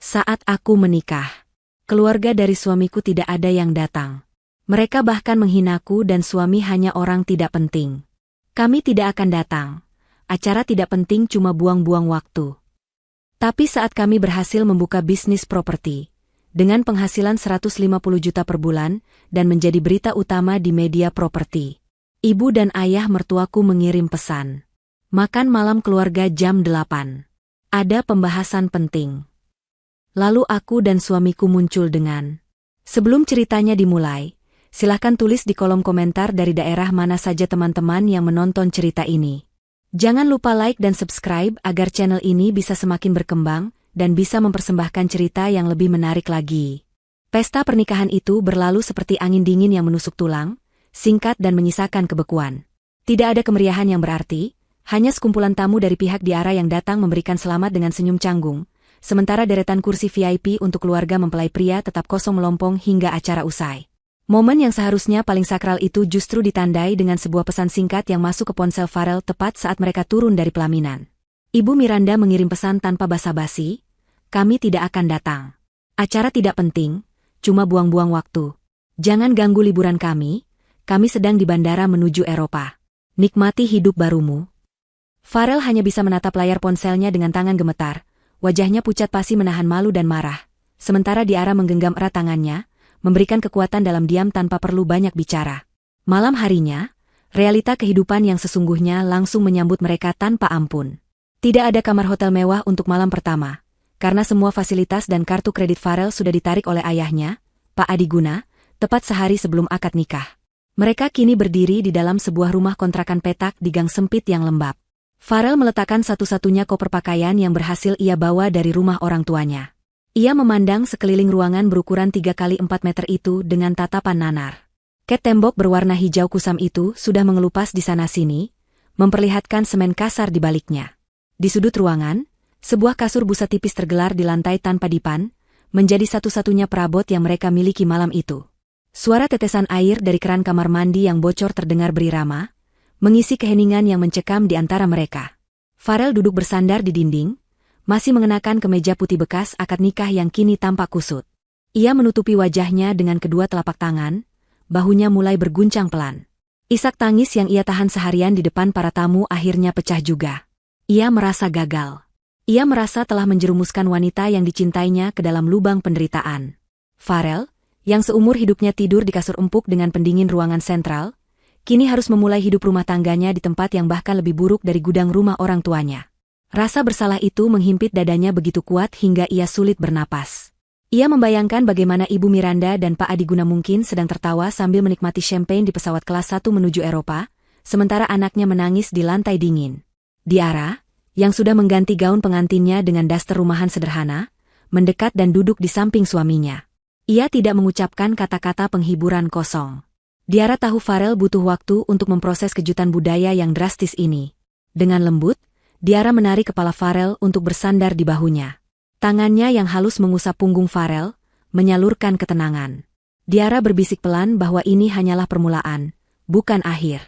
Saat aku menikah, keluarga dari suamiku tidak ada yang datang. Mereka bahkan menghinaku dan suami hanya orang tidak penting. Kami tidak akan datang. Acara tidak penting cuma buang-buang waktu. Tapi saat kami berhasil membuka bisnis properti, dengan penghasilan 150 juta per bulan dan menjadi berita utama di media properti, ibu dan ayah mertuaku mengirim pesan. Makan malam keluarga jam 8. Ada pembahasan penting. Lalu aku dan suamiku muncul dengan, sebelum ceritanya dimulai, silahkan tulis di kolom komentar dari daerah mana saja teman-teman yang menonton cerita ini. Jangan lupa like dan subscribe agar channel ini bisa semakin berkembang dan bisa mempersembahkan cerita yang lebih menarik lagi. Pesta pernikahan itu berlalu seperti angin dingin yang menusuk tulang, singkat dan menyisakan kebekuan. Tidak ada kemeriahan yang berarti, hanya sekumpulan tamu dari pihak Diara yang datang memberikan selamat dengan senyum canggung, sementara deretan kursi VIP untuk keluarga mempelai pria tetap kosong melompong hingga acara usai. Momen yang seharusnya paling sakral itu justru ditandai dengan sebuah pesan singkat yang masuk ke ponsel Farel tepat saat mereka turun dari pelaminan. Ibu Miranda mengirim pesan tanpa basa-basi, "Kami tidak akan datang. Acara tidak penting, cuma buang-buang waktu. Jangan ganggu liburan kami sedang di bandara menuju Eropa. Nikmati hidup barumu." Farel hanya bisa menatap layar ponselnya dengan tangan gemetar, wajahnya pucat pasi menahan malu dan marah, sementara Diara menggenggam erat tangannya, memberikan kekuatan dalam diam tanpa perlu banyak bicara. Malam harinya, realita kehidupan yang sesungguhnya langsung menyambut mereka tanpa ampun. Tidak ada kamar hotel mewah untuk malam pertama, karena semua fasilitas dan kartu kredit Farel sudah ditarik oleh ayahnya, Pak Adiguna, tepat sehari sebelum akad nikah. Mereka kini berdiri di dalam sebuah rumah kontrakan petak di gang sempit yang lembab. Farel meletakkan satu-satunya koper pakaian yang berhasil ia bawa dari rumah orang tuanya. Ia memandang sekeliling ruangan berukuran 3 kali 4 meter itu dengan tatapan nanar. Cat tembok berwarna hijau kusam itu sudah mengelupas di sana-sini, memperlihatkan semen kasar di baliknya. Di sudut ruangan, sebuah kasur busa tipis tergelar di lantai tanpa dipan, menjadi satu-satunya perabot yang mereka miliki malam itu. Suara tetesan air dari keran kamar mandi yang bocor terdengar berirama, mengisi keheningan yang mencekam di antara mereka. Farel duduk bersandar di dinding, masih mengenakan kemeja putih bekas akad nikah yang kini tampak kusut. Ia menutupi wajahnya dengan kedua telapak tangan, bahunya mulai berguncang pelan. Isak tangis yang ia tahan seharian di depan para tamu akhirnya pecah juga. Ia merasa gagal. Ia merasa telah menjerumuskan wanita yang dicintainya ke dalam lubang penderitaan. Farel, yang seumur hidupnya tidur di kasur empuk dengan pendingin ruangan sentral, kini harus memulai hidup rumah tangganya di tempat yang bahkan lebih buruk dari gudang rumah orang tuanya. Rasa bersalah itu menghimpit dadanya begitu kuat hingga ia sulit bernapas. Ia membayangkan bagaimana Ibu Miranda dan Pak Adiguna mungkin sedang tertawa sambil menikmati champagne di pesawat kelas 1 menuju Eropa, sementara anaknya menangis di lantai dingin. Diara, yang sudah mengganti gaun pengantinnya dengan daster rumahan sederhana, mendekat dan duduk di samping suaminya. Ia tidak mengucapkan kata-kata penghiburan kosong. Diara tahu Farel butuh waktu untuk memproses kejutan budaya yang drastis ini. Dengan lembut, Diara menarik kepala Farel untuk bersandar di bahunya. Tangannya yang halus mengusap punggung Farel, menyalurkan ketenangan. Diara berbisik pelan bahwa ini hanyalah permulaan, bukan akhir.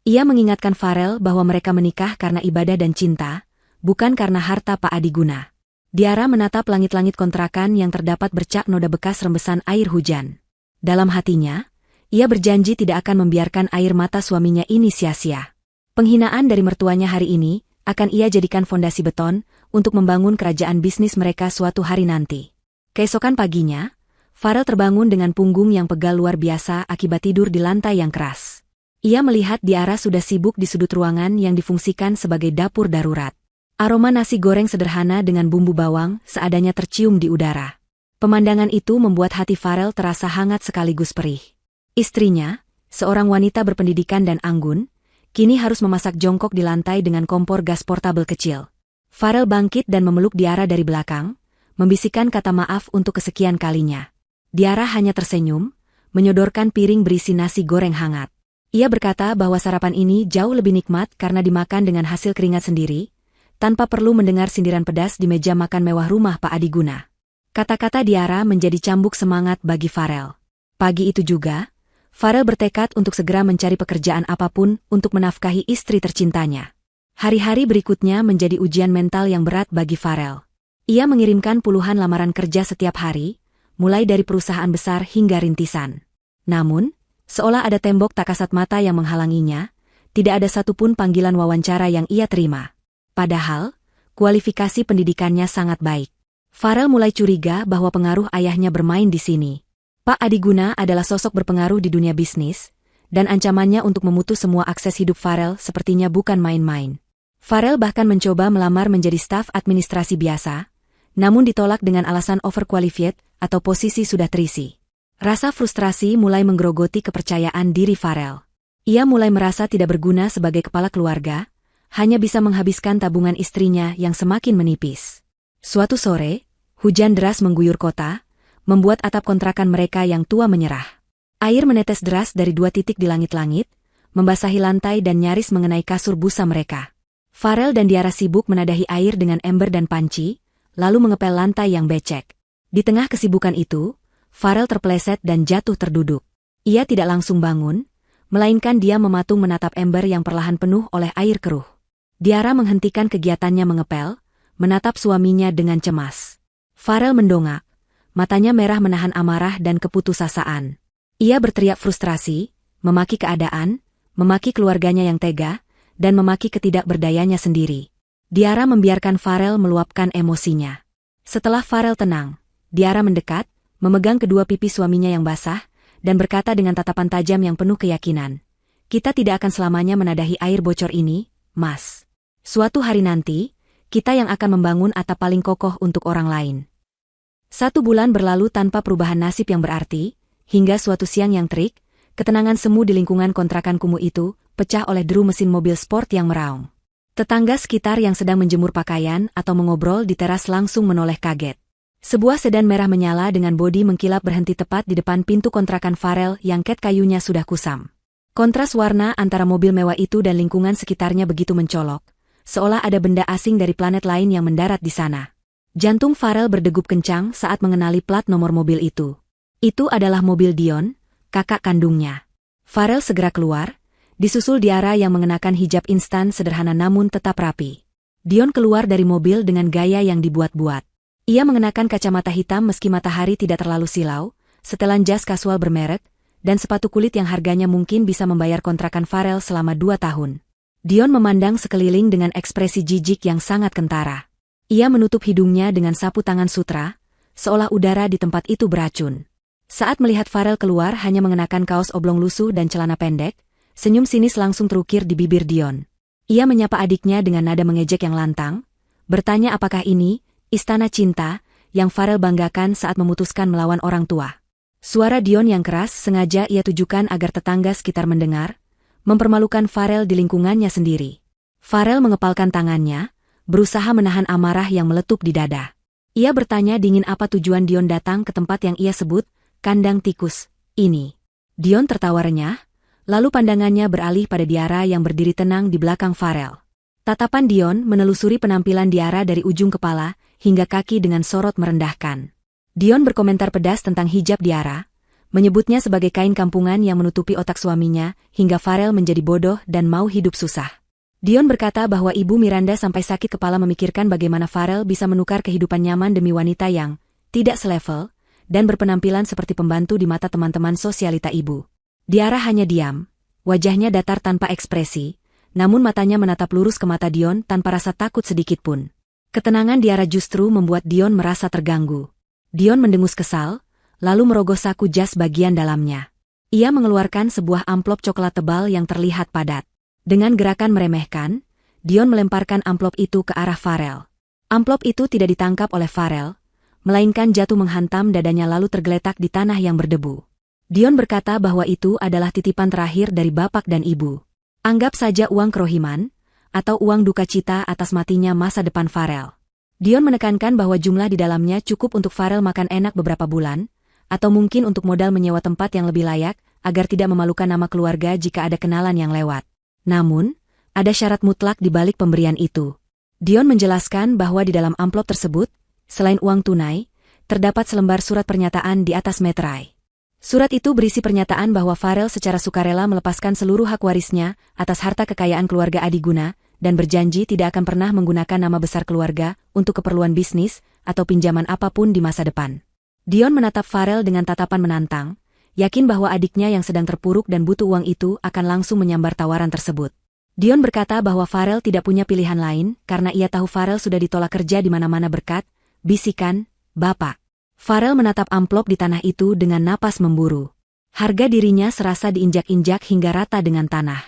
Ia mengingatkan Farel bahwa mereka menikah karena ibadah dan cinta, bukan karena harta Pak Adiguna. Diara menatap langit-langit kontrakan yang terdapat bercak noda bekas rembesan air hujan. Dalam hatinya, ia berjanji tidak akan membiarkan air mata suaminya ini sia-sia. Penghinaan dari mertuanya hari ini akan ia jadikan fondasi beton untuk membangun kerajaan bisnis mereka suatu hari nanti. Keesokan paginya, Farel terbangun dengan punggung yang pegal luar biasa akibat tidur di lantai yang keras. Ia melihat Diara sudah sibuk di sudut ruangan yang difungsikan sebagai dapur darurat. Aroma nasi goreng sederhana dengan bumbu bawang seadanya tercium di udara. Pemandangan itu membuat hati Farel terasa hangat sekaligus perih. Istrinya, seorang wanita berpendidikan dan anggun, kini harus memasak jongkok di lantai dengan kompor gas portabel kecil. Farel bangkit dan memeluk Diara dari belakang, membisikkan kata maaf untuk kesekian kalinya. Diara hanya tersenyum, menyodorkan piring berisi nasi goreng hangat. Ia berkata bahwa sarapan ini jauh lebih nikmat karena dimakan dengan hasil keringat sendiri, tanpa perlu mendengar sindiran pedas di meja makan mewah rumah Pak Adiguna. Kata-kata Diara menjadi cambuk semangat bagi Farel. Pagi itu juga, Farel bertekad untuk segera mencari pekerjaan apapun untuk menafkahi istri tercintanya. Hari-hari berikutnya menjadi ujian mental yang berat bagi Farel. Ia mengirimkan puluhan lamaran kerja setiap hari, mulai dari perusahaan besar hingga rintisan. Namun, seolah ada tembok tak kasat mata yang menghalanginya, tidak ada satupun panggilan wawancara yang ia terima. Padahal, kualifikasi pendidikannya sangat baik. Farel mulai curiga bahwa pengaruh ayahnya bermain di sini. Pak Adiguna adalah sosok berpengaruh di dunia bisnis, dan ancamannya untuk memutus semua akses hidup Farel sepertinya bukan main-main. Farel bahkan mencoba melamar menjadi staf administrasi biasa, namun ditolak dengan alasan overqualified atau posisi sudah terisi. Rasa frustrasi mulai menggerogoti kepercayaan diri Farel. Ia mulai merasa tidak berguna sebagai kepala keluarga, hanya bisa menghabiskan tabungan istrinya yang semakin menipis. Suatu sore, hujan deras mengguyur kota, membuat atap kontrakan mereka yang tua menyerah. Air menetes deras dari 2 titik di langit-langit, membasahi lantai dan nyaris mengenai kasur busa mereka. Farel dan Diarra sibuk menadahi air dengan ember dan panci, lalu mengepel lantai yang becek. Di tengah kesibukan itu, Farel terpeleset dan jatuh terduduk. Ia tidak langsung bangun, melainkan dia mematung menatap ember yang perlahan penuh oleh air keruh. Diarra menghentikan kegiatannya mengepel, menatap suaminya dengan cemas. Farel mendongak, matanya merah menahan amarah dan keputusasaan. Ia berteriak frustrasi, memaki keadaan, memaki keluarganya yang tega, dan memaki ketidakberdayanya sendiri. Diarra membiarkan Farel meluapkan emosinya. Setelah Farel tenang, Diarra mendekat, memegang kedua pipi suaminya yang basah, dan berkata dengan tatapan tajam yang penuh keyakinan, "Kita tidak akan selamanya menadahi air bocor ini, Mas. Suatu hari nanti, kita yang akan membangun atap paling kokoh untuk orang lain." 1 bulan berlalu tanpa perubahan nasib yang berarti, hingga suatu siang yang terik, ketenangan semu di lingkungan kontrakan kumuh itu pecah oleh deru mesin mobil sport yang meraung. Tetangga sekitar yang sedang menjemur pakaian atau mengobrol di teras langsung menoleh kaget. Sebuah sedan merah menyala dengan bodi mengkilap berhenti tepat di depan pintu kontrakan Farel yang ket kayunya sudah kusam. Kontras warna antara mobil mewah itu dan lingkungan sekitarnya begitu mencolok, seolah ada benda asing dari planet lain yang mendarat di sana. Jantung Farel berdegup kencang saat mengenali plat nomor mobil itu. Itu adalah mobil Dion, kakak kandungnya. Farel segera keluar, disusul Diarra yang mengenakan hijab instan sederhana namun tetap rapi. Dion keluar dari mobil dengan gaya yang dibuat-buat. Ia mengenakan kacamata hitam meski matahari tidak terlalu silau, setelan jas kasual bermerek, dan sepatu kulit yang harganya mungkin bisa membayar kontrakan Farel selama 2 tahun. Dion memandang sekeliling dengan ekspresi jijik yang sangat kentara. Ia menutup hidungnya dengan sapu tangan sutra, seolah udara di tempat itu beracun. Saat melihat Farel keluar hanya mengenakan kaos oblong lusuh dan celana pendek, senyum sinis langsung terukir di bibir Dion. Ia menyapa adiknya dengan nada mengejek yang lantang, bertanya apakah ini istana cinta yang Farel banggakan saat memutuskan melawan orang tua. Suara Dion yang keras sengaja ia tujukan agar tetangga sekitar mendengar, mempermalukan Farel di lingkungannya sendiri. Farel mengepalkan tangannya, berusaha menahan amarah yang meletup di dada. Ia bertanya dingin apa tujuan Dion datang ke tempat yang ia sebut kandang tikus ini. Dion tertawa renyah, lalu pandangannya beralih pada Diarra yang berdiri tenang di belakang Farel. Tatapan Dion menelusuri penampilan Diarra dari ujung kepala hingga kaki dengan sorot merendahkan. Dion berkomentar pedas tentang hijab Diarra, menyebutnya sebagai kain kampungan yang menutupi otak suaminya hingga Farel menjadi bodoh dan mau hidup susah. Dion berkata bahwa Ibu Miranda sampai sakit kepala memikirkan bagaimana Farel bisa menukar kehidupan nyaman demi wanita yang tidak selevel dan berpenampilan seperti pembantu di mata teman-teman sosialita ibu. Diarra hanya diam, wajahnya datar tanpa ekspresi, namun matanya menatap lurus ke mata Dion tanpa rasa takut sedikitpun. Ketenangan Diarra justru membuat Dion merasa terganggu. Dion mendengus kesal, lalu merogoh saku jas bagian dalamnya. Ia mengeluarkan sebuah amplop coklat tebal yang terlihat padat. Dengan gerakan meremehkan, Dion melemparkan amplop itu ke arah Farel. Amplop itu tidak ditangkap oleh Farel, melainkan jatuh menghantam dadanya lalu tergeletak di tanah yang berdebu. Dion berkata bahwa itu adalah titipan terakhir dari bapak dan ibu. Anggap saja uang kerohiman, atau uang duka cita atas matinya masa depan Farel. Dion menekankan bahwa jumlah di dalamnya cukup untuk Farel makan enak beberapa bulan, atau mungkin untuk modal menyewa tempat yang lebih layak, agar tidak memalukan nama keluarga jika ada kenalan yang lewat. Namun, ada syarat mutlak di balik pemberian itu. Dion menjelaskan bahwa di dalam amplop tersebut, selain uang tunai, terdapat selembar surat pernyataan di atas meterai. Surat itu berisi pernyataan bahwa Farel secara sukarela melepaskan seluruh hak warisnya atas harta kekayaan keluarga Adiguna dan berjanji tidak akan pernah menggunakan nama besar keluarga untuk keperluan bisnis atau pinjaman apapun di masa depan. Dion menatap Farel dengan tatapan menantang, yakin bahwa adiknya yang sedang terpuruk dan butuh uang itu akan langsung menyambar tawaran tersebut. Dion berkata bahwa Farel tidak punya pilihan lain karena ia tahu Farel sudah ditolak kerja di mana-mana berkat bisikan Bapak. Farel menatap amplop di tanah itu dengan napas memburu. Harga dirinya serasa diinjak-injak hingga rata dengan tanah.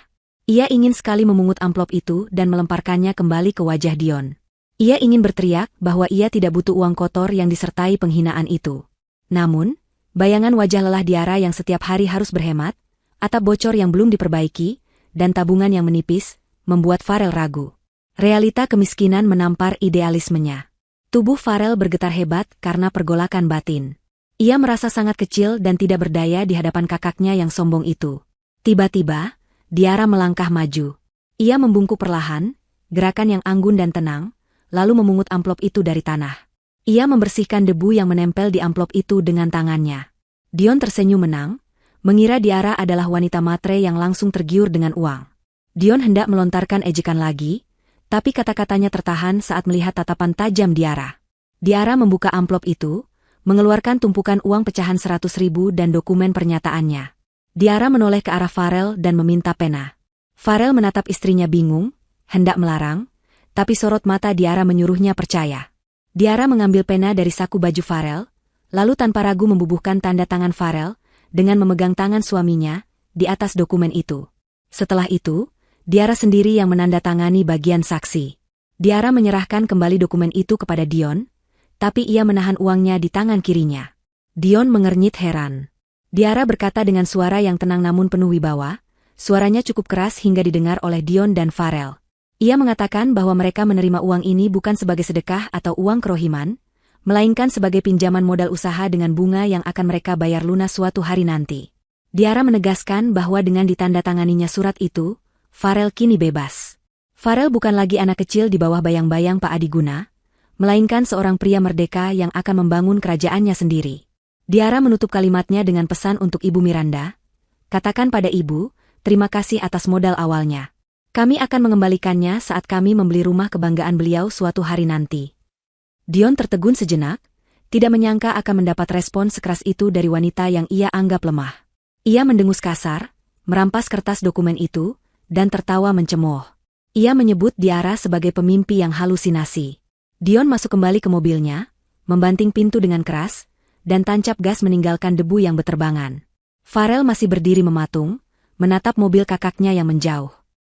Ia ingin sekali memungut amplop itu dan melemparkannya kembali ke wajah Dion. Ia ingin berteriak bahwa ia tidak butuh uang kotor yang disertai penghinaan itu. Namun, bayangan wajah lelah Diara yang setiap hari harus berhemat, atap bocor yang belum diperbaiki, dan tabungan yang menipis, membuat Farel ragu. Realita kemiskinan menampar idealismenya. Tubuh Farel bergetar hebat karena pergolakan batin. Ia merasa sangat kecil dan tidak berdaya di hadapan kakaknya yang sombong itu. Tiba-tiba, Diara melangkah maju. Ia membungkuk perlahan, gerakan yang anggun dan tenang, lalu memungut amplop itu dari tanah. Ia membersihkan debu yang menempel di amplop itu dengan tangannya. Dion tersenyum menang, mengira Diara adalah wanita matre yang langsung tergiur dengan uang. Dion hendak melontarkan ejekan lagi, tapi kata-katanya tertahan saat melihat tatapan tajam Diara. Diara membuka amplop itu, mengeluarkan tumpukan uang pecahan 100.000 dan dokumen pernyataannya. Diara menoleh ke arah Farel dan meminta pena. Farel menatap istrinya bingung, hendak melarang, tapi sorot mata Diara menyuruhnya percaya. Diara mengambil pena dari saku baju Farel, lalu tanpa ragu membubuhkan tanda tangan Farel, dengan memegang tangan suaminya, di atas dokumen itu. Setelah itu, Diara sendiri yang menandatangani bagian saksi. Diara menyerahkan kembali dokumen itu kepada Dion, tapi ia menahan uangnya di tangan kirinya. Dion mengernyit heran. Diara berkata dengan suara yang tenang namun penuh wibawa, suaranya cukup keras hingga didengar oleh Dion dan Farel. Ia mengatakan bahwa mereka menerima uang ini bukan sebagai sedekah atau uang kerohiman, melainkan sebagai pinjaman modal usaha dengan bunga yang akan mereka bayar lunas suatu hari nanti. Diara menegaskan bahwa dengan ditandatanganinya surat itu, Farel kini bebas. Farel bukan lagi anak kecil di bawah bayang-bayang Pak Adiguna, melainkan seorang pria merdeka yang akan membangun kerajaannya sendiri. Diara menutup kalimatnya dengan pesan untuk Ibu Miranda. Katakan pada Ibu, terima kasih atas modal awalnya. Kami akan mengembalikannya saat kami membeli rumah kebanggaan beliau suatu hari nanti. Dion tertegun sejenak, tidak menyangka akan mendapat respon sekeras itu dari wanita yang ia anggap lemah. Ia mendengus kasar, merampas kertas dokumen itu, dan tertawa mencemooh. Ia menyebut Diara sebagai pemimpi yang halusinasi. Dion masuk kembali ke mobilnya, membanting pintu dengan keras, dan tancap gas meninggalkan debu yang beterbangan. Farel masih berdiri mematung, menatap mobil kakaknya yang menjauh.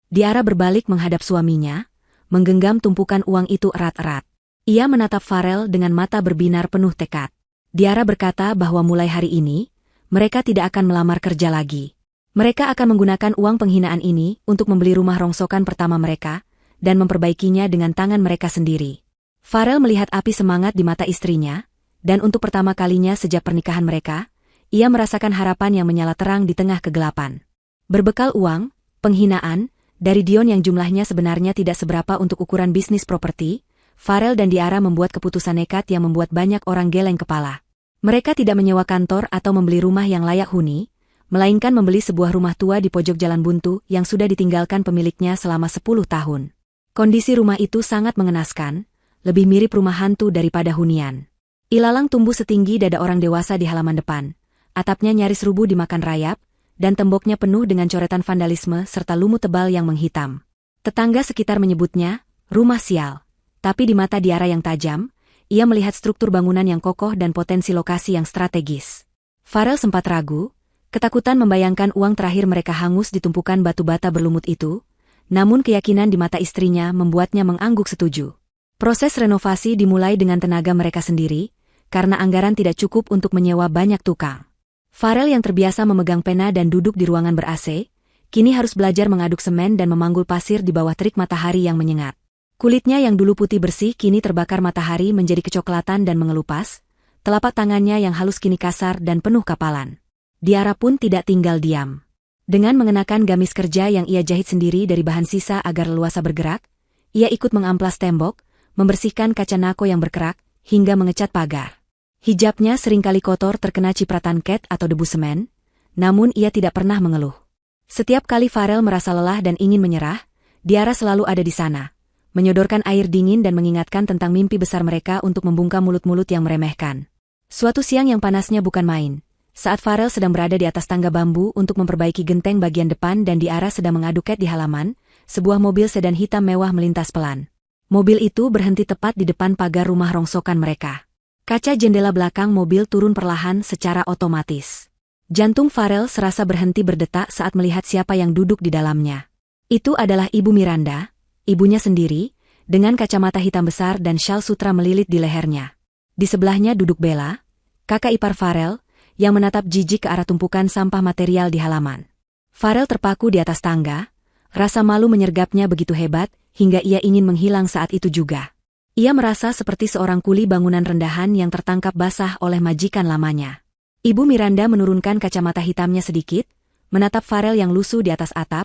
Diara berbalik menghadap suaminya, menggenggam tumpukan uang itu erat-erat. Ia menatap Farel dengan mata berbinar penuh tekad. Diara berkata bahwa mulai hari ini, mereka tidak akan melamar kerja lagi. Mereka akan menggunakan uang penghinaan ini untuk membeli rumah rongsokan pertama mereka, dan memperbaikinya dengan tangan mereka sendiri. Farel melihat api semangat di mata istrinya, dan untuk pertama kalinya sejak pernikahan mereka, ia merasakan harapan yang menyala terang di tengah kegelapan. Berbekal uang, penghinaan, dari Dion yang jumlahnya sebenarnya tidak seberapa untuk ukuran bisnis properti, Farel dan Diara membuat keputusan nekat yang membuat banyak orang geleng kepala. Mereka tidak menyewa kantor atau membeli rumah yang layak huni, melainkan membeli sebuah rumah tua di pojok jalan buntu yang sudah ditinggalkan pemiliknya selama 10 tahun. Kondisi rumah itu sangat mengenaskan, lebih mirip rumah hantu daripada hunian. Ilalang tumbuh setinggi dada orang dewasa di halaman depan, atapnya nyaris rubuh dimakan rayap, dan temboknya penuh dengan coretan vandalisme serta lumut tebal yang menghitam. Tetangga sekitar menyebutnya, rumah sial. Tapi di mata Diara yang tajam, ia melihat struktur bangunan yang kokoh dan potensi lokasi yang strategis. Farel sempat ragu, ketakutan membayangkan uang terakhir mereka hangus di tumpukan batu bata berlumut itu, namun keyakinan di mata istrinya membuatnya mengangguk setuju. Proses renovasi dimulai dengan tenaga mereka sendiri, karena anggaran tidak cukup untuk menyewa banyak tukang. Farel yang terbiasa memegang pena dan duduk di ruangan ber-AC, kini harus belajar mengaduk semen dan memanggul pasir di bawah terik matahari yang menyengat. Kulitnya yang dulu putih bersih kini terbakar matahari menjadi kecoklatan dan mengelupas, telapak tangannya yang halus kini kasar dan penuh kapalan. Diara pun tidak tinggal diam. Dengan mengenakan gamis kerja yang ia jahit sendiri dari bahan sisa agar leluasa bergerak, ia ikut mengamplas tembok, membersihkan kaca nako yang berkerak, hingga mengecat pagar. Hijabnya seringkali kotor terkena cipratan cat atau debu semen, namun ia tidak pernah mengeluh. Setiap kali Farel merasa lelah dan ingin menyerah, Diara selalu ada di sana, menyodorkan air dingin dan mengingatkan tentang mimpi besar mereka untuk membungkam mulut-mulut yang meremehkan. Suatu siang yang panasnya bukan main, saat Farel sedang berada di atas tangga bambu untuk memperbaiki genteng bagian depan dan Diara sedang mengadu ket di halaman, sebuah mobil sedan hitam mewah melintas pelan. Mobil itu berhenti tepat di depan pagar rumah rongsokan mereka. Kaca jendela belakang mobil turun perlahan secara otomatis. Jantung Farel serasa berhenti berdetak saat melihat siapa yang duduk di dalamnya. Itu adalah Ibu Miranda, ibunya sendiri, dengan kacamata hitam besar dan syal sutra melilit di lehernya. Di sebelahnya duduk Bella, kakak ipar Farel, yang menatap jijik ke arah tumpukan sampah material di halaman. Farel terpaku di atas tangga, rasa malu menyergapnya begitu hebat, hingga ia ingin menghilang saat itu juga. Ia merasa seperti seorang kuli bangunan rendahan yang tertangkap basah oleh majikan lamanya. Ibu Miranda menurunkan kacamata hitamnya sedikit, menatap Farel yang lusuh di atas atap,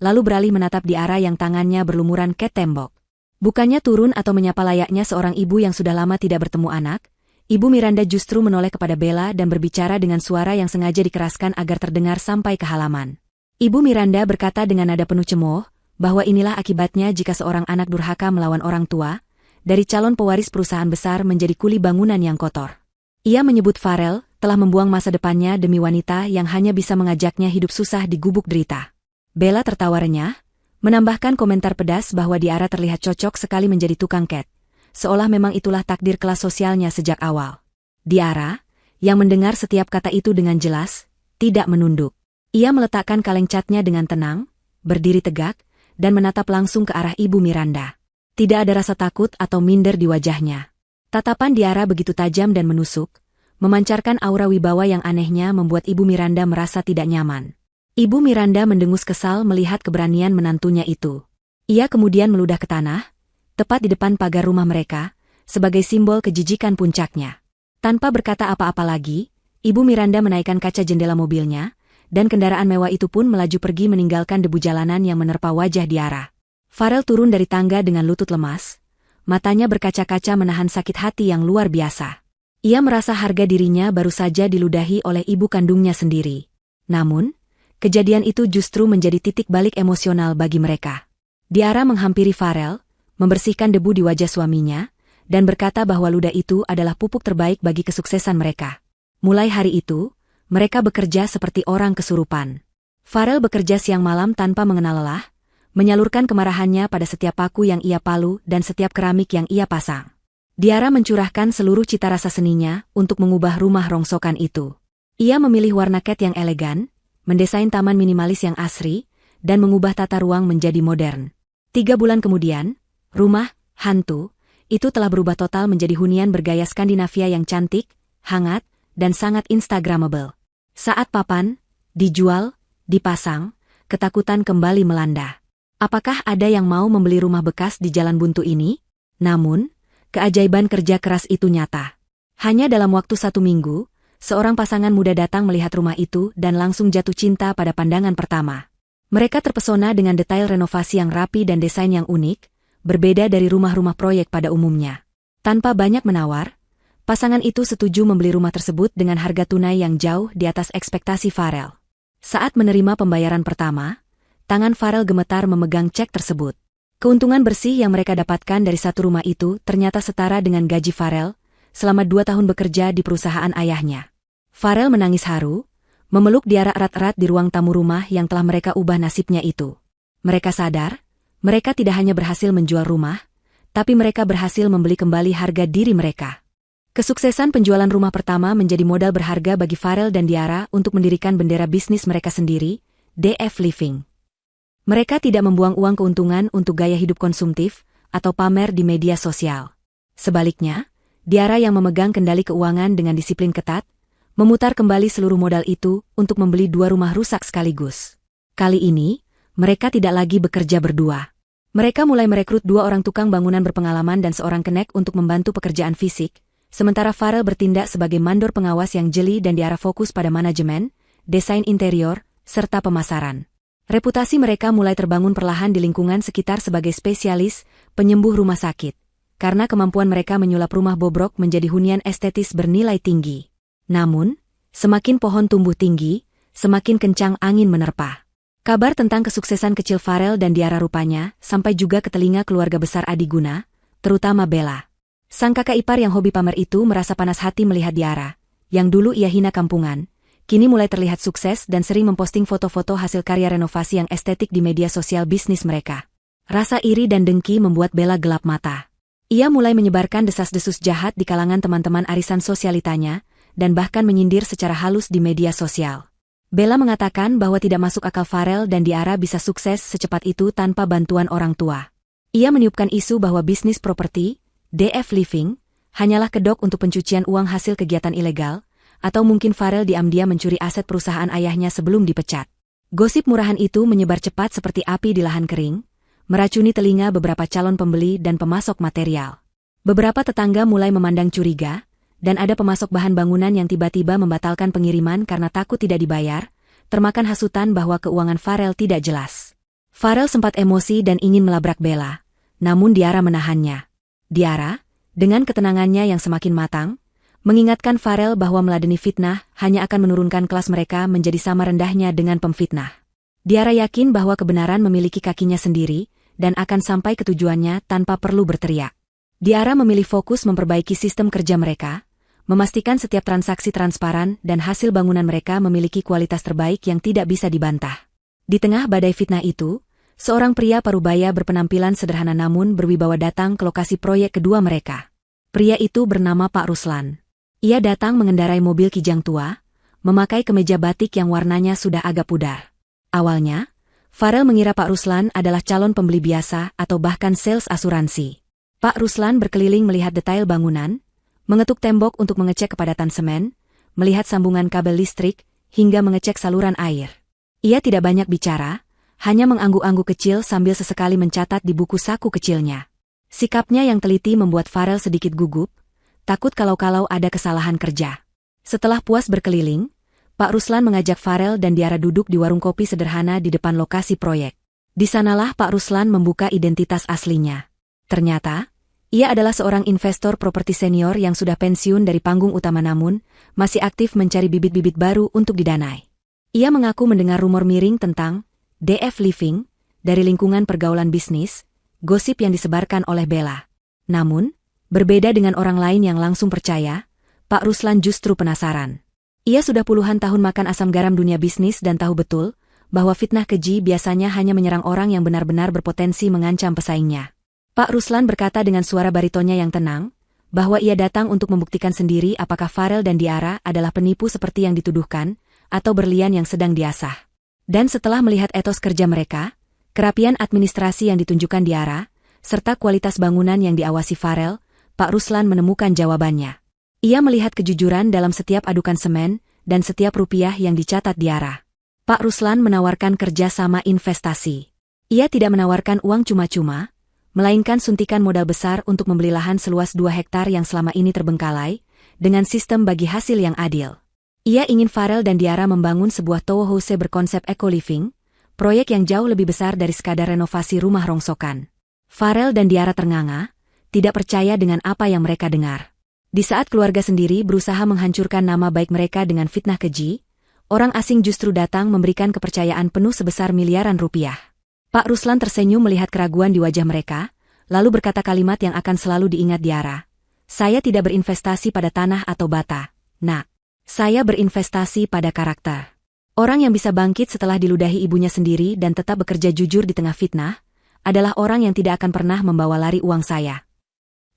lalu beralih menatap di arah yang tangannya berlumuran ke tembok. Bukannya turun atau menyapa layaknya seorang ibu yang sudah lama tidak bertemu anak, Ibu Miranda justru menoleh kepada Bella dan berbicara dengan suara yang sengaja dikeraskan agar terdengar sampai ke halaman. Ibu Miranda berkata dengan nada penuh cemooh, bahwa inilah akibatnya jika seorang anak durhaka melawan orang tua, dari calon pewaris perusahaan besar menjadi kuli bangunan yang kotor. Ia menyebut Farel telah membuang masa depannya demi wanita yang hanya bisa mengajaknya hidup susah di gubuk derita. Bella tertawa renyah, menambahkan komentar pedas bahwa Diara terlihat cocok sekali menjadi tukang ket, seolah memang itulah takdir kelas sosialnya sejak awal. Diara, yang mendengar setiap kata itu dengan jelas, tidak menunduk. Ia meletakkan kaleng catnya dengan tenang, berdiri tegak, dan menatap langsung ke arah Ibu Miranda. Tidak ada rasa takut atau minder di wajahnya. Tatapan Diara begitu tajam dan menusuk, memancarkan aura wibawa yang anehnya membuat Ibu Miranda merasa tidak nyaman. Ibu Miranda mendengus kesal melihat keberanian menantunya itu. Ia kemudian meludah ke tanah, tepat di depan pagar rumah mereka, sebagai simbol kejijikan puncaknya. Tanpa berkata apa-apa lagi, Ibu Miranda menaikkan kaca jendela mobilnya, dan kendaraan mewah itu pun melaju pergi meninggalkan debu jalanan yang menerpa wajah Diara. Farel turun dari tangga dengan lutut lemas, matanya berkaca-kaca menahan sakit hati yang luar biasa. Ia merasa harga dirinya baru saja diludahi oleh ibu kandungnya sendiri. Namun, kejadian itu justru menjadi titik balik emosional bagi mereka. Diara menghampiri Farel, membersihkan debu di wajah suaminya, dan berkata bahwa ludah itu adalah pupuk terbaik bagi kesuksesan mereka. Mulai hari itu, mereka bekerja seperti orang kesurupan. Farel bekerja siang malam tanpa mengenal lelah, menyalurkan kemarahannya pada setiap paku yang ia palu dan setiap keramik yang ia pasang. Diara mencurahkan seluruh cita rasa seninya untuk mengubah rumah rongsokan itu. Ia memilih warna cat yang elegan, mendesain taman minimalis yang asri, dan mengubah tata ruang menjadi modern. 3 bulan kemudian, rumah, hantu, itu telah berubah total menjadi hunian bergaya Skandinavia yang cantik, hangat, dan sangat instagramable. Saat papan, dijual, dipasang, ketakutan kembali melanda. Apakah ada yang mau membeli rumah bekas di Jalan Buntu ini? Namun, keajaiban kerja keras itu nyata. Hanya dalam waktu 1 minggu, seorang pasangan muda datang melihat rumah itu dan langsung jatuh cinta pada pandangan pertama. Mereka terpesona dengan detail renovasi yang rapi dan desain yang unik, berbeda dari rumah-rumah proyek pada umumnya. Tanpa banyak menawar, pasangan itu setuju membeli rumah tersebut dengan harga tunai yang jauh di atas ekspektasi Farel. Saat menerima pembayaran pertama, tangan Farel gemetar memegang cek tersebut. Keuntungan bersih yang mereka dapatkan dari satu rumah itu ternyata setara dengan gaji Farel selama 2 tahun bekerja di perusahaan ayahnya. Farel menangis haru, memeluk Diara erat-erat di ruang tamu rumah yang telah mereka ubah nasibnya itu. Mereka sadar, mereka tidak hanya berhasil menjual rumah, tapi mereka berhasil membeli kembali harga diri mereka. Kesuksesan penjualan rumah pertama menjadi modal berharga bagi Farel dan Diara untuk mendirikan bendera bisnis mereka sendiri, DF Living. Mereka tidak membuang uang keuntungan untuk gaya hidup konsumtif atau pamer di media sosial. Sebaliknya, Diara yang memegang kendali keuangan dengan disiplin ketat, memutar kembali seluruh modal itu untuk membeli 2 rumah rusak sekaligus. Kali ini, mereka tidak lagi bekerja berdua. Mereka mulai merekrut 2 orang tukang bangunan berpengalaman dan seorang kenek untuk membantu pekerjaan fisik, sementara Farel bertindak sebagai mandor pengawas yang jeli dan Diara fokus pada manajemen, desain interior, serta pemasaran. Reputasi mereka mulai terbangun perlahan di lingkungan sekitar sebagai spesialis penyembuh rumah sakit, karena kemampuan mereka menyulap rumah bobrok menjadi hunian estetis bernilai tinggi. Namun, semakin pohon tumbuh tinggi, semakin kencang angin menerpa. Kabar tentang kesuksesan kecil Farel dan Diara rupanya sampai juga ke telinga keluarga besar Adiguna, terutama Bella. Sang kakak ipar yang hobi pamer itu merasa panas hati melihat Diara, yang dulu ia hina kampungan, kini mulai terlihat sukses dan sering memposting foto-foto hasil karya renovasi yang estetik di media sosial bisnis mereka. Rasa iri dan dengki membuat Bella gelap mata. Ia mulai menyebarkan desas-desus jahat di kalangan teman-teman arisan sosialitanya, dan bahkan menyindir secara halus di media sosial. Bella mengatakan bahwa tidak masuk akal Farel dan Diara bisa sukses secepat itu tanpa bantuan orang tua. Ia meniupkan isu bahwa bisnis properti, DF Living, hanyalah kedok untuk pencucian uang hasil kegiatan ilegal, atau mungkin Farel diam-diam mencuri aset perusahaan ayahnya sebelum dipecat. Gosip murahan itu menyebar cepat seperti api di lahan kering, meracuni telinga beberapa calon pembeli dan pemasok material. Beberapa tetangga mulai memandang curiga, dan ada pemasok bahan bangunan yang tiba-tiba membatalkan pengiriman karena takut tidak dibayar, termakan hasutan bahwa keuangan Farel tidak jelas. Farel sempat emosi dan ingin melabrak Bella, namun Diara menahannya. Diara, dengan ketenangannya yang semakin matang, mengingatkan Farel bahwa meladeni fitnah hanya akan menurunkan kelas mereka menjadi sama rendahnya dengan pemfitnah. Diara yakin bahwa kebenaran memiliki kakinya sendiri, dan akan sampai ke tujuannya tanpa perlu berteriak. Diara memilih fokus memperbaiki sistem kerja mereka, memastikan setiap transaksi transparan dan hasil bangunan mereka memiliki kualitas terbaik yang tidak bisa dibantah. Di tengah badai fitnah itu, seorang pria parubaya berpenampilan sederhana namun berwibawa datang ke lokasi proyek kedua mereka. Pria itu bernama Pak Ruslan. Ia datang mengendarai mobil kijang tua, memakai kemeja batik yang warnanya sudah agak pudar. Awalnya, Farel mengira Pak Ruslan adalah calon pembeli biasa atau bahkan sales asuransi. Pak Ruslan berkeliling melihat detail bangunan, mengetuk tembok untuk mengecek kepadatan semen, melihat sambungan kabel listrik, hingga mengecek saluran air. Ia tidak banyak bicara, hanya mengangguk-angguk kecil sambil sesekali mencatat di buku saku kecilnya. Sikapnya yang teliti membuat Farel sedikit gugup, takut kalau-kalau ada kesalahan kerja. Setelah puas berkeliling, Pak Ruslan mengajak Farel dan Diara duduk di warung kopi sederhana di depan lokasi proyek. Di sanalah Pak Ruslan membuka identitas aslinya. Ternyata, ia adalah seorang investor properti senior yang sudah pensiun dari panggung utama namun masih aktif mencari bibit-bibit baru untuk didanai. Ia mengaku mendengar rumor miring tentang DF Living dari lingkungan pergaulan bisnis, gosip yang disebarkan oleh Bella. Namun, berbeda dengan orang lain yang langsung percaya, Pak Ruslan justru penasaran. Ia sudah puluhan tahun makan asam garam dunia bisnis dan tahu betul bahwa fitnah keji biasanya hanya menyerang orang yang benar-benar berpotensi mengancam pesaingnya. Pak Ruslan berkata dengan suara baritonnya yang tenang, bahwa ia datang untuk membuktikan sendiri apakah Farel dan Diara adalah penipu seperti yang dituduhkan, atau berlian yang sedang diasah. Dan setelah melihat etos kerja mereka, kerapian administrasi yang ditunjukkan Diara, serta kualitas bangunan yang diawasi Farel, Pak Ruslan menemukan jawabannya. Ia melihat kejujuran dalam setiap adukan semen, dan setiap rupiah yang dicatat Diara. Pak Ruslan menawarkan kerjasama investasi. Ia tidak menawarkan uang cuma-cuma, melainkan suntikan modal besar untuk membeli lahan seluas 2 hektar yang selama ini terbengkalai, dengan sistem bagi hasil yang adil. Ia ingin Farel dan Diara membangun sebuah townhouse berkonsep eco-living, proyek yang jauh lebih besar dari sekadar renovasi rumah rongsokan. Farel dan Diara ternganga, tidak percaya dengan apa yang mereka dengar. Di saat keluarga sendiri berusaha menghancurkan nama baik mereka dengan fitnah keji, orang asing justru datang memberikan kepercayaan penuh sebesar miliaran rupiah. Pak Ruslan tersenyum melihat keraguan di wajah mereka, lalu berkata kalimat yang akan selalu diingat Diara. Saya tidak berinvestasi pada tanah atau bata, nak. Saya berinvestasi pada karakter. Orang yang bisa bangkit setelah diludahi ibunya sendiri dan tetap bekerja jujur di tengah fitnah, adalah orang yang tidak akan pernah membawa lari uang saya.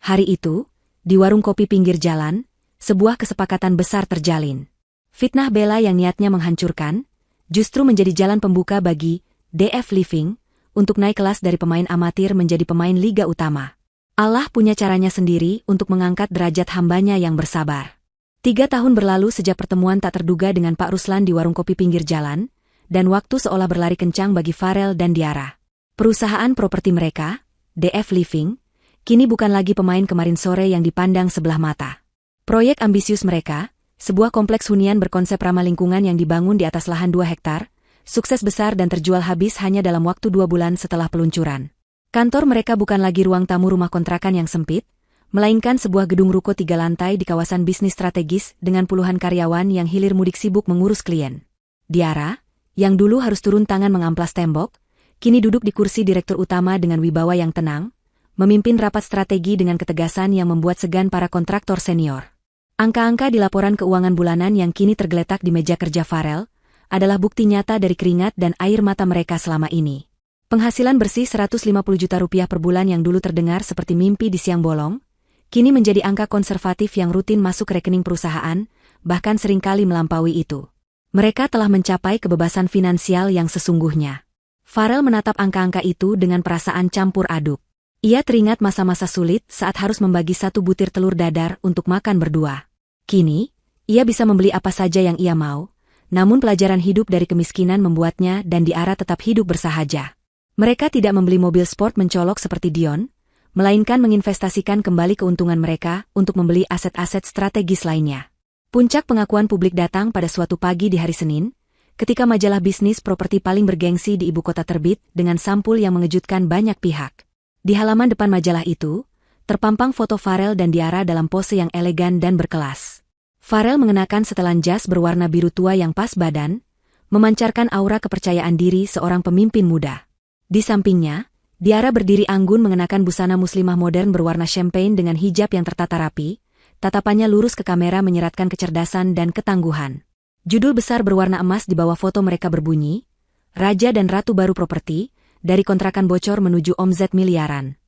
Hari itu, di warung kopi pinggir jalan, sebuah kesepakatan besar terjalin. Fitnah Bella yang niatnya menghancurkan, justru menjadi jalan pembuka bagi DF Living, untuk naik kelas dari pemain amatir menjadi pemain liga utama. Allah punya caranya sendiri untuk mengangkat derajat hambanya yang bersabar. 3 tahun berlalu sejak pertemuan tak terduga dengan Pak Ruslan di warung kopi pinggir jalan, dan waktu seolah berlari kencang bagi Farel dan Diara. Perusahaan properti mereka, DF Living, kini bukan lagi pemain kemarin sore yang dipandang sebelah mata. Proyek ambisius mereka, sebuah kompleks hunian berkonsep ramah lingkungan yang dibangun di atas lahan 2 hektar, sukses besar dan terjual habis hanya dalam waktu 2 bulan setelah peluncuran. Kantor mereka bukan lagi ruang tamu rumah kontrakan yang sempit, melainkan sebuah gedung ruko 3 lantai di kawasan bisnis strategis dengan puluhan karyawan yang hilir mudik sibuk mengurus klien. Diara, yang dulu harus turun tangan mengamplas tembok, kini duduk di kursi direktur utama dengan wibawa yang tenang, memimpin rapat strategi dengan ketegasan yang membuat segan para kontraktor senior. Angka-angka di laporan keuangan bulanan yang kini tergeletak di meja kerja Farel adalah bukti nyata dari keringat dan air mata mereka selama ini. Penghasilan bersih 150 juta rupiah per bulan yang dulu terdengar seperti mimpi di siang bolong, kini menjadi angka konservatif yang rutin masuk rekening perusahaan, bahkan seringkali melampaui itu. Mereka telah mencapai kebebasan finansial yang sesungguhnya. Farel menatap angka-angka itu dengan perasaan campur aduk. Ia teringat masa-masa sulit saat harus membagi satu butir telur dadar untuk makan berdua. Kini, ia bisa membeli apa saja yang ia mau, namun pelajaran hidup dari kemiskinan membuatnya dan Diara tetap hidup bersahaja. Mereka tidak membeli mobil sport mencolok seperti Dion, melainkan menginvestasikan kembali keuntungan mereka untuk membeli aset-aset strategis lainnya. Puncak pengakuan publik datang pada suatu pagi di hari Senin, ketika majalah bisnis properti paling bergengsi di ibu kota terbit dengan sampul yang mengejutkan banyak pihak. Di halaman depan majalah itu, terpampang foto Farel dan Diara dalam pose yang elegan dan berkelas. Farel mengenakan setelan jas berwarna biru tua yang pas badan, memancarkan aura kepercayaan diri seorang pemimpin muda. Di sampingnya, Diara berdiri anggun mengenakan busana muslimah modern berwarna champagne dengan hijab yang tertata rapi, tatapannya lurus ke kamera menyeratkan kecerdasan dan ketangguhan. Judul besar berwarna emas di bawah foto mereka berbunyi, Raja dan Ratu Baru Properti, dari kontrakan bocor menuju omzet miliaran.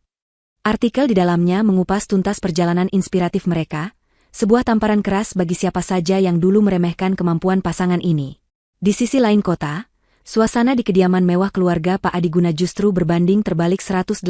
Artikel di dalamnya mengupas tuntas perjalanan inspiratif mereka, sebuah tamparan keras bagi siapa saja yang dulu meremehkan kemampuan pasangan ini. Di sisi lain kota, suasana di kediaman mewah keluarga Pak Adiguna justru berbanding terbalik 180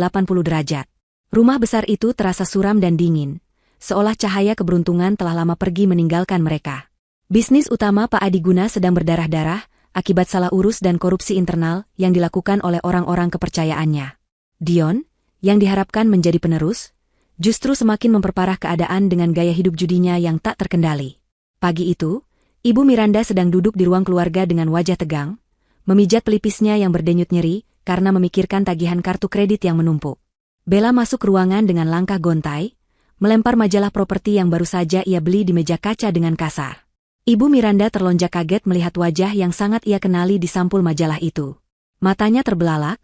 derajat. Rumah besar itu terasa suram dan dingin, seolah cahaya keberuntungan telah lama pergi meninggalkan mereka. Bisnis utama Pak Adiguna sedang berdarah-darah, akibat salah urus dan korupsi internal yang dilakukan oleh orang-orang kepercayaannya. Dion, yang diharapkan menjadi penerus, justru semakin memperparah keadaan dengan gaya hidup judinya yang tak terkendali. Pagi itu, Ibu Miranda sedang duduk di ruang keluarga dengan wajah tegang, memijat pelipisnya yang berdenyut nyeri karena memikirkan tagihan kartu kredit yang menumpuk. Bella masuk ruangan dengan langkah gontai, melempar majalah properti yang baru saja ia beli di meja kaca dengan kasar. Ibu Miranda terlonjak kaget melihat wajah yang sangat ia kenali di sampul majalah itu. Matanya terbelalak,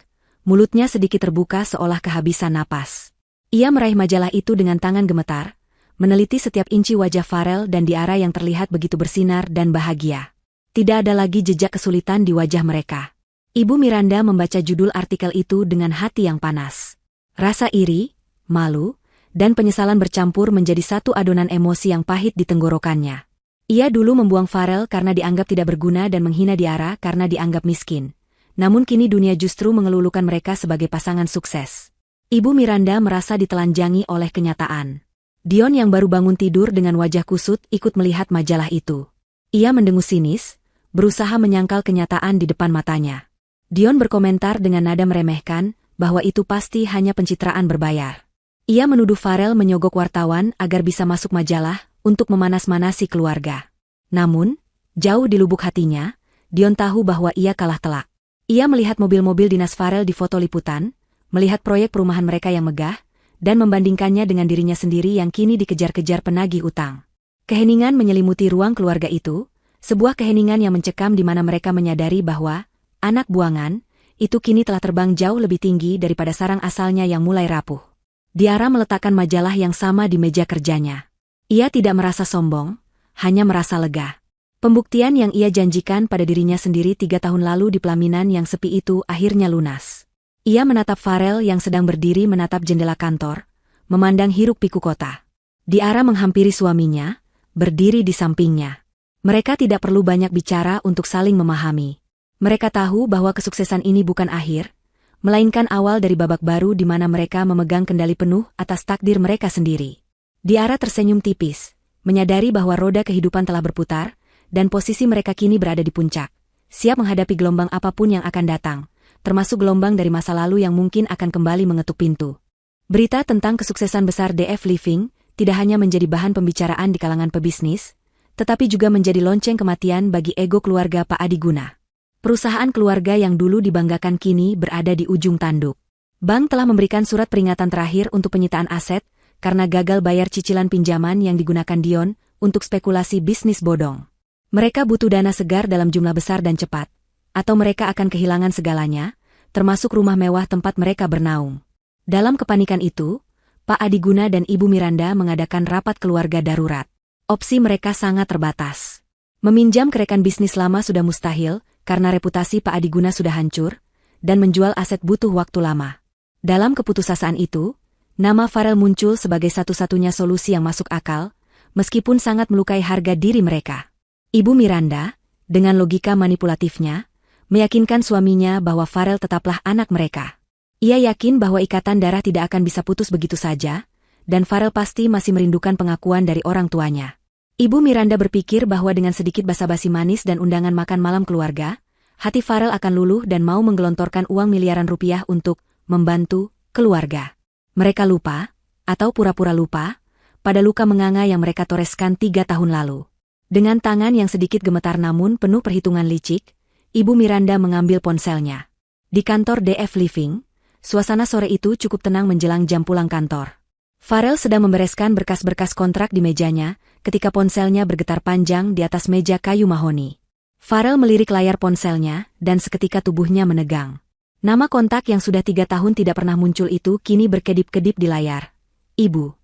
mulutnya sedikit terbuka seolah kehabisan napas. Ia meraih majalah itu dengan tangan gemetar, meneliti setiap inci wajah Farel dan Diara yang terlihat begitu bersinar dan bahagia. Tidak ada lagi jejak kesulitan di wajah mereka. Ibu Miranda membaca judul artikel itu dengan hati yang panas. Rasa iri, malu, dan penyesalan bercampur menjadi satu adonan emosi yang pahit di tenggorokannya. Ia dulu membuang Farel karena dianggap tidak berguna dan menghina Diara karena dianggap miskin. Namun kini dunia justru mengelulukan mereka sebagai pasangan sukses. Ibu Miranda merasa ditelanjangi oleh kenyataan. Dion yang baru bangun tidur dengan wajah kusut ikut melihat majalah itu. Ia mendengus sinis, berusaha menyangkal kenyataan di depan matanya. Dion berkomentar dengan nada meremehkan bahwa itu pasti hanya pencitraan berbayar. Ia menuduh Farel menyogok wartawan agar bisa masuk majalah untuk memanas-manasi keluarga. Namun, jauh di lubuk hatinya, Dion tahu bahwa ia kalah telak. Ia melihat mobil-mobil dinas Farel di foto liputan, melihat proyek perumahan mereka yang megah, dan membandingkannya dengan dirinya sendiri yang kini dikejar-kejar penagih utang. Keheningan menyelimuti ruang keluarga itu, sebuah keheningan yang mencekam di mana mereka menyadari bahwa anak buangan itu kini telah terbang jauh lebih tinggi daripada sarang asalnya yang mulai rapuh. Diara meletakkan majalah yang sama di meja kerjanya. Ia tidak merasa sombong, hanya merasa lega. Pembuktian yang ia janjikan pada dirinya sendiri 3 tahun lalu di pelaminan yang sepi itu akhirnya lunas. Ia menatap Farel yang sedang berdiri menatap jendela kantor, memandang hiruk-pikuk kota. Diara menghampiri suaminya, berdiri di sampingnya. Mereka tidak perlu banyak bicara untuk saling memahami. Mereka tahu bahwa kesuksesan ini bukan akhir, melainkan awal dari babak baru di mana mereka memegang kendali penuh atas takdir mereka sendiri. Diara tersenyum tipis, menyadari bahwa roda kehidupan telah berputar, dan posisi mereka kini berada di puncak, siap menghadapi gelombang apapun yang akan datang, termasuk gelombang dari masa lalu yang mungkin akan kembali mengetuk pintu. Berita tentang kesuksesan besar DF Living tidak hanya menjadi bahan pembicaraan di kalangan pebisnis, tetapi juga menjadi lonceng kematian bagi ego keluarga Pak Adiguna. Perusahaan keluarga yang dulu dibanggakan kini berada di ujung tanduk. Bank telah memberikan surat peringatan terakhir untuk penyitaan aset, karena gagal bayar cicilan pinjaman yang digunakan Dion untuk spekulasi bisnis bodong. Mereka butuh dana segar dalam jumlah besar dan cepat, atau mereka akan kehilangan segalanya, termasuk rumah mewah tempat mereka bernaung. Dalam kepanikan itu, Pak Adiguna dan Ibu Miranda mengadakan rapat keluarga darurat. Opsi mereka sangat terbatas. Meminjam ke rekan bisnis lama sudah mustahil, karena reputasi Pak Adiguna sudah hancur, dan menjual aset butuh waktu lama. Dalam keputusasaan itu, nama Farel muncul sebagai satu-satunya solusi yang masuk akal, meskipun sangat melukai harga diri mereka. Ibu Miranda, dengan logika manipulatifnya, meyakinkan suaminya bahwa Farel tetaplah anak mereka. Ia yakin bahwa ikatan darah tidak akan bisa putus begitu saja, dan Farel pasti masih merindukan pengakuan dari orang tuanya. Ibu Miranda berpikir bahwa dengan sedikit basa-basi manis dan undangan makan malam keluarga, hati Farel akan luluh dan mau menggelontorkan uang miliaran rupiah untuk membantu keluarga. Mereka lupa, atau pura-pura lupa, pada luka menganga yang mereka toreskan 3 tahun lalu. Dengan tangan yang sedikit gemetar namun penuh perhitungan licik, Ibu Miranda mengambil ponselnya. Di kantor DF Living, suasana sore itu cukup tenang menjelang jam pulang kantor. Farel sedang membereskan berkas-berkas kontrak di mejanya, ketika ponselnya bergetar panjang di atas meja kayu mahoni. Farel melirik layar ponselnya, dan seketika tubuhnya menegang. Nama kontak yang sudah 3 tahun tidak pernah muncul itu kini berkedip-kedip di layar. Ibu.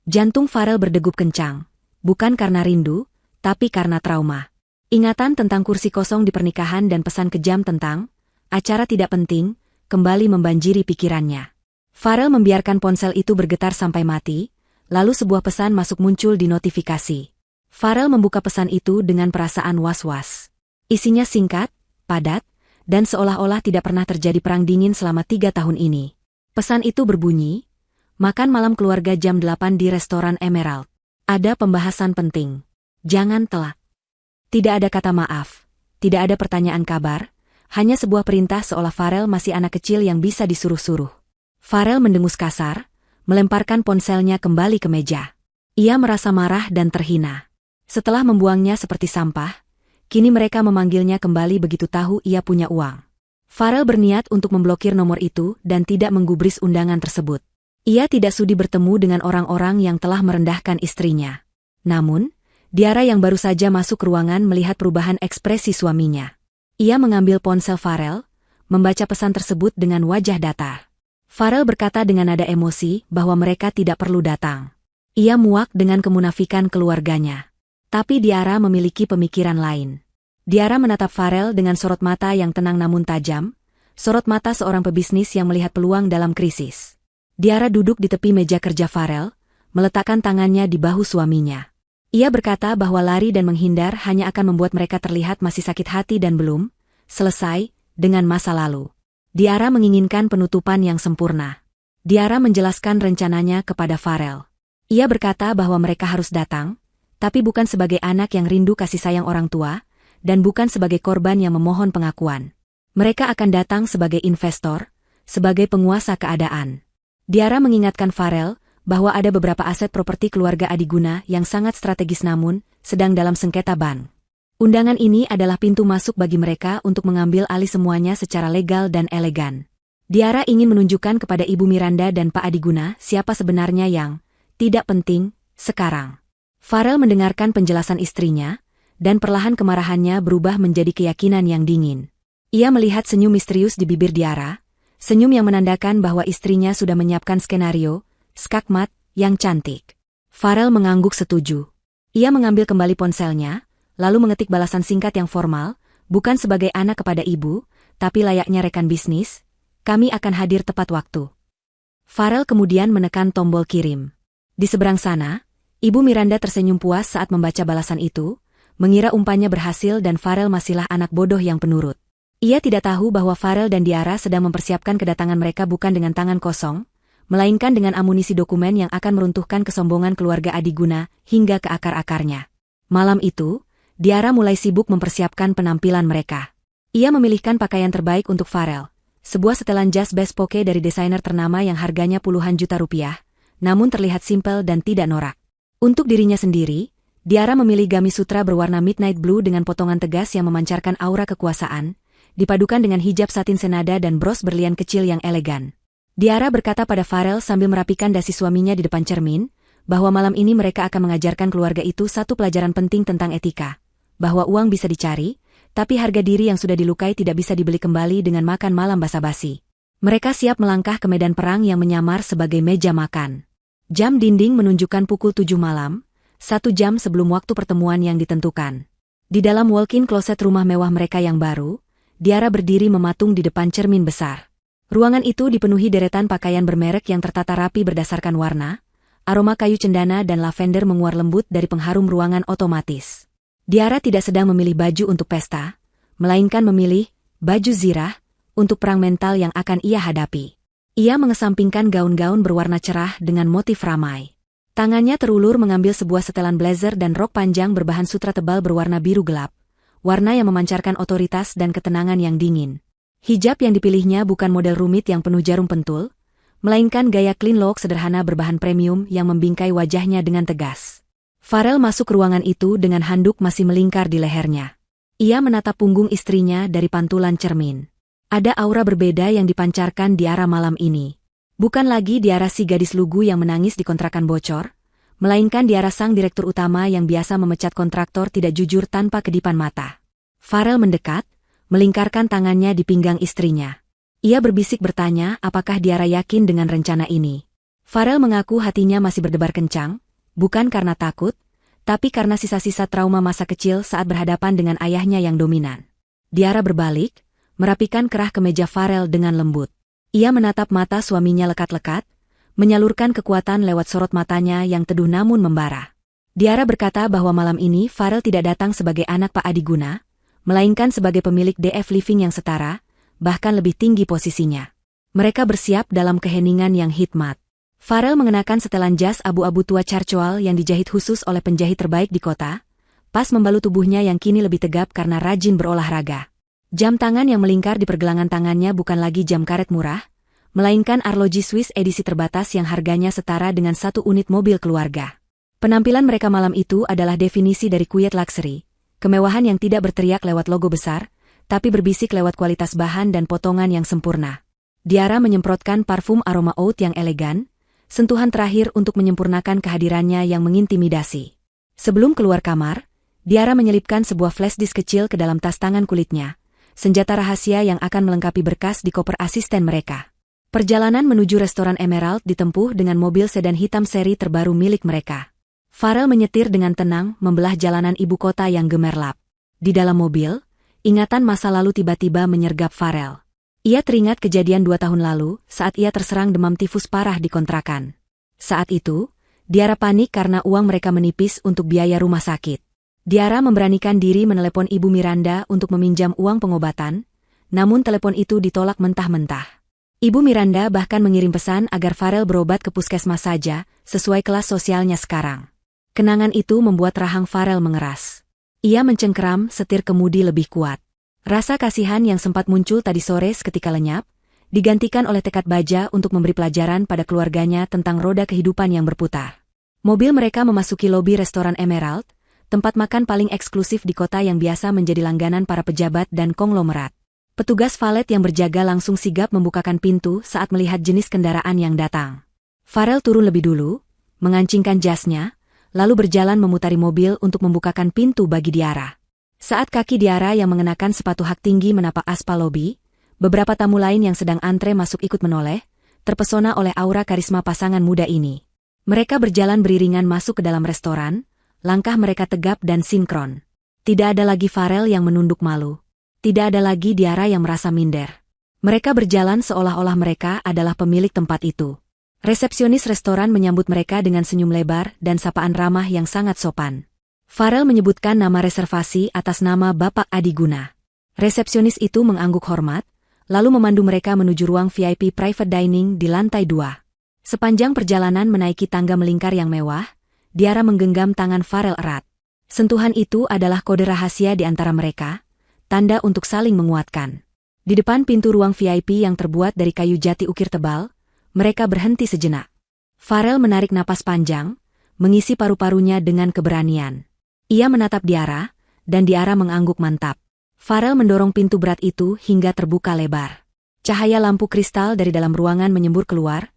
Jantung Farel berdegup kencang, bukan karena rindu, tapi karena trauma. Ingatan tentang kursi kosong di pernikahan dan pesan kejam tentang acara tidak penting, kembali membanjiri pikirannya. Farel membiarkan ponsel itu bergetar sampai mati, lalu sebuah pesan masuk muncul di notifikasi. Farel membuka pesan itu dengan perasaan was-was. Isinya singkat, padat, dan seolah-olah tidak pernah terjadi perang dingin selama 3 tahun ini. Pesan itu berbunyi, makan malam keluarga jam 8 di restoran Emerald. Ada pembahasan penting. Jangan telat. Tidak ada kata maaf, tidak ada pertanyaan kabar, hanya sebuah perintah seolah Farel masih anak kecil yang bisa disuruh-suruh. Farel mendengus kasar, melemparkan ponselnya kembali ke meja. Ia merasa marah dan terhina. Setelah membuangnya seperti sampah, kini mereka memanggilnya kembali begitu tahu ia punya uang. Farel berniat untuk memblokir nomor itu dan tidak menggubris undangan tersebut. Ia tidak sudi bertemu dengan orang-orang yang telah merendahkan istrinya. Namun, Diara yang baru saja masuk ruangan melihat perubahan ekspresi suaminya. Ia mengambil ponsel Farel, membaca pesan tersebut dengan wajah datar. Farel berkata dengan nada emosi bahwa mereka tidak perlu datang. Ia muak dengan kemunafikan keluarganya. Tapi Diara memiliki pemikiran lain. Diara menatap Farel dengan sorot mata yang tenang namun tajam, sorot mata seorang pebisnis yang melihat peluang dalam krisis. Diara duduk di tepi meja kerja Farel, meletakkan tangannya di bahu suaminya. Ia berkata bahwa lari dan menghindar hanya akan membuat mereka terlihat masih sakit hati dan belum selesai dengan masa lalu. Diara menginginkan penutupan yang sempurna. Diara menjelaskan rencananya kepada Farel. Ia berkata bahwa mereka harus datang, tapi bukan sebagai anak yang rindu kasih sayang orang tua, dan bukan sebagai korban yang memohon pengakuan. Mereka akan datang sebagai investor, sebagai penguasa keadaan. Diara mengingatkan Farel bahwa ada beberapa aset properti keluarga Adiguna yang sangat strategis namun sedang dalam sengketa bank. Undangan ini adalah pintu masuk bagi mereka untuk mengambil alih semuanya secara legal dan elegan. Diara ingin menunjukkan kepada Ibu Miranda dan Pak Adiguna siapa sebenarnya yang tidak penting sekarang. Farel mendengarkan penjelasan istrinya, dan perlahan kemarahannya berubah menjadi keyakinan yang dingin. Ia melihat senyum misterius di bibir Diara, senyum yang menandakan bahwa istrinya sudah menyiapkan skenario skakmat yang cantik. Farel mengangguk setuju. Ia mengambil kembali ponselnya, lalu mengetik balasan singkat yang formal, bukan sebagai anak kepada ibu, tapi layaknya rekan bisnis, kami akan hadir tepat waktu. Farel kemudian menekan tombol kirim. Di seberang sana, Ibu Miranda tersenyum puas saat membaca balasan itu, mengira umpannya berhasil dan Farel masihlah anak bodoh yang penurut. Ia tidak tahu bahwa Farel dan Diara sedang mempersiapkan kedatangan mereka bukan dengan tangan kosong, melainkan dengan amunisi dokumen yang akan meruntuhkan kesombongan keluarga Adiguna hingga ke akar-akarnya. Malam itu, Diara mulai sibuk mempersiapkan penampilan mereka. Ia memilihkan pakaian terbaik untuk Farel, sebuah setelan jas bespoke dari desainer ternama yang harganya puluhan juta rupiah, namun terlihat simpel dan tidak norak. Untuk dirinya sendiri, Diara memilih gamis sutra berwarna midnight blue dengan potongan tegas yang memancarkan aura kekuasaan, dipadukan dengan hijab satin senada dan bros berlian kecil yang elegan. Diara berkata pada Farel sambil merapikan dasi suaminya di depan cermin, bahwa malam ini mereka akan mengajarkan keluarga itu satu pelajaran penting tentang etika, bahwa uang bisa dicari, tapi harga diri yang sudah dilukai tidak bisa dibeli kembali dengan makan malam basa-basi. Mereka siap melangkah ke medan perang yang menyamar sebagai meja makan. Jam dinding menunjukkan pukul 7 malam, 1 jam sebelum waktu pertemuan yang ditentukan. Di dalam walk-in closet rumah mewah mereka yang baru, Diara berdiri mematung di depan cermin besar. Ruangan itu dipenuhi deretan pakaian bermerek yang tertata rapi berdasarkan warna, aroma kayu cendana dan lavender menguar lembut dari pengharum ruangan otomatis. Diara tidak sedang memilih baju untuk pesta, melainkan memilih baju zirah untuk perang mental yang akan ia hadapi. Ia mengesampingkan gaun-gaun berwarna cerah dengan motif ramai. Tangannya terulur mengambil sebuah setelan blazer dan rok panjang berbahan sutra tebal berwarna biru gelap, warna yang memancarkan otoritas dan ketenangan yang dingin. Hijab yang dipilihnya bukan model rumit yang penuh jarum pentul, melainkan gaya clean look sederhana berbahan premium yang membingkai wajahnya dengan tegas. Farel masuk ruangan itu dengan handuk masih melingkar di lehernya. Ia menatap punggung istrinya dari pantulan cermin. Ada aura berbeda yang dipancarkan Diara malam ini. Bukan lagi Diara si gadis lugu yang menangis di kontrakan bocor, melainkan Diara sang direktur utama yang biasa memecat kontraktor tidak jujur tanpa kedipan mata. Farel mendekat, melingkarkan tangannya di pinggang istrinya. Ia berbisik bertanya apakah Diara yakin dengan rencana ini. Farel mengaku hatinya masih berdebar kencang, bukan karena takut, tapi karena sisa-sisa trauma masa kecil saat berhadapan dengan ayahnya yang dominan. Diara berbalik, merapikan kerah kemeja Farel dengan lembut. Ia menatap mata suaminya lekat-lekat, menyalurkan kekuatan lewat sorot matanya yang teduh namun membara. Diara berkata bahwa malam ini Farel tidak datang sebagai anak Pak Adiguna, melainkan sebagai pemilik DF Living yang setara, bahkan lebih tinggi posisinya. Mereka bersiap dalam keheningan yang hikmat. Farel mengenakan setelan jas abu-abu tua carcoal yang dijahit khusus oleh penjahit terbaik di kota, pas membalut tubuhnya yang kini lebih tegap karena rajin berolahraga. Jam tangan yang melingkar di pergelangan tangannya bukan lagi jam karet murah, melainkan arloji Swiss edisi terbatas yang harganya setara dengan 1 unit mobil keluarga. Penampilan mereka malam itu adalah definisi dari quiet luxury, kemewahan yang tidak berteriak lewat logo besar, tapi berbisik lewat kualitas bahan dan potongan yang sempurna. Diara menyemprotkan parfum aroma oud yang elegan, sentuhan terakhir untuk menyempurnakan kehadirannya yang mengintimidasi. Sebelum keluar kamar, Diara menyelipkan sebuah flash disk kecil ke dalam tas tangan kulitnya, senjata rahasia yang akan melengkapi berkas di koper asisten mereka. Perjalanan menuju restoran Emerald ditempuh dengan mobil sedan hitam seri terbaru milik mereka. Farel menyetir dengan tenang membelah jalanan ibu kota yang gemerlap. Di dalam mobil, ingatan masa lalu tiba-tiba menyergap Farel. Ia teringat kejadian 2 tahun lalu saat ia terserang demam tifus parah di kontrakan. Saat itu, Diara panik karena uang mereka menipis untuk biaya rumah sakit. Diara memberanikan diri menelepon Ibu Miranda untuk meminjam uang pengobatan, namun telepon itu ditolak mentah-mentah. Ibu Miranda bahkan mengirim pesan agar Farel berobat ke puskesmas saja, sesuai kelas sosialnya sekarang. Kenangan itu membuat rahang Farel mengeras. Ia mencengkeram setir kemudi lebih kuat. Rasa kasihan yang sempat muncul tadi sore seketika lenyap, digantikan oleh tekad baja untuk memberi pelajaran pada keluarganya tentang roda kehidupan yang berputar. Mobil mereka memasuki lobi restoran Emerald, tempat makan paling eksklusif di kota yang biasa menjadi langganan para pejabat dan konglomerat. Petugas valet yang berjaga langsung sigap membukakan pintu saat melihat jenis kendaraan yang datang. Farel turun lebih dulu, mengancingkan jasnya, lalu berjalan memutari mobil untuk membukakan pintu bagi Diara. Saat kaki Diara yang mengenakan sepatu hak tinggi menapak aspal lobi, beberapa tamu lain yang sedang antre masuk ikut menoleh, terpesona oleh aura karisma pasangan muda ini. Mereka berjalan beriringan masuk ke dalam restoran, langkah mereka tegap dan sinkron. Tidak ada lagi Farel yang menunduk malu. Tidak ada lagi Diara yang merasa minder. Mereka berjalan seolah-olah mereka adalah pemilik tempat itu. Resepsionis restoran menyambut mereka dengan senyum lebar dan sapaan ramah yang sangat sopan. Farel menyebutkan nama reservasi atas nama Bapak Adiguna. Resepsionis itu mengangguk hormat, lalu memandu mereka menuju ruang VIP private dining di lantai 2. Sepanjang perjalanan menaiki tangga melingkar yang mewah, Diara menggenggam tangan Farel erat. Sentuhan itu adalah kode rahasia di antara mereka, tanda untuk saling menguatkan. Di depan pintu ruang VIP yang terbuat dari kayu jati ukir tebal, mereka berhenti sejenak. Farel menarik napas panjang, mengisi paru-parunya dengan keberanian. Ia menatap Diara, dan Diara mengangguk mantap. Farel mendorong pintu berat itu hingga terbuka lebar. Cahaya lampu kristal dari dalam ruangan menyembur keluar,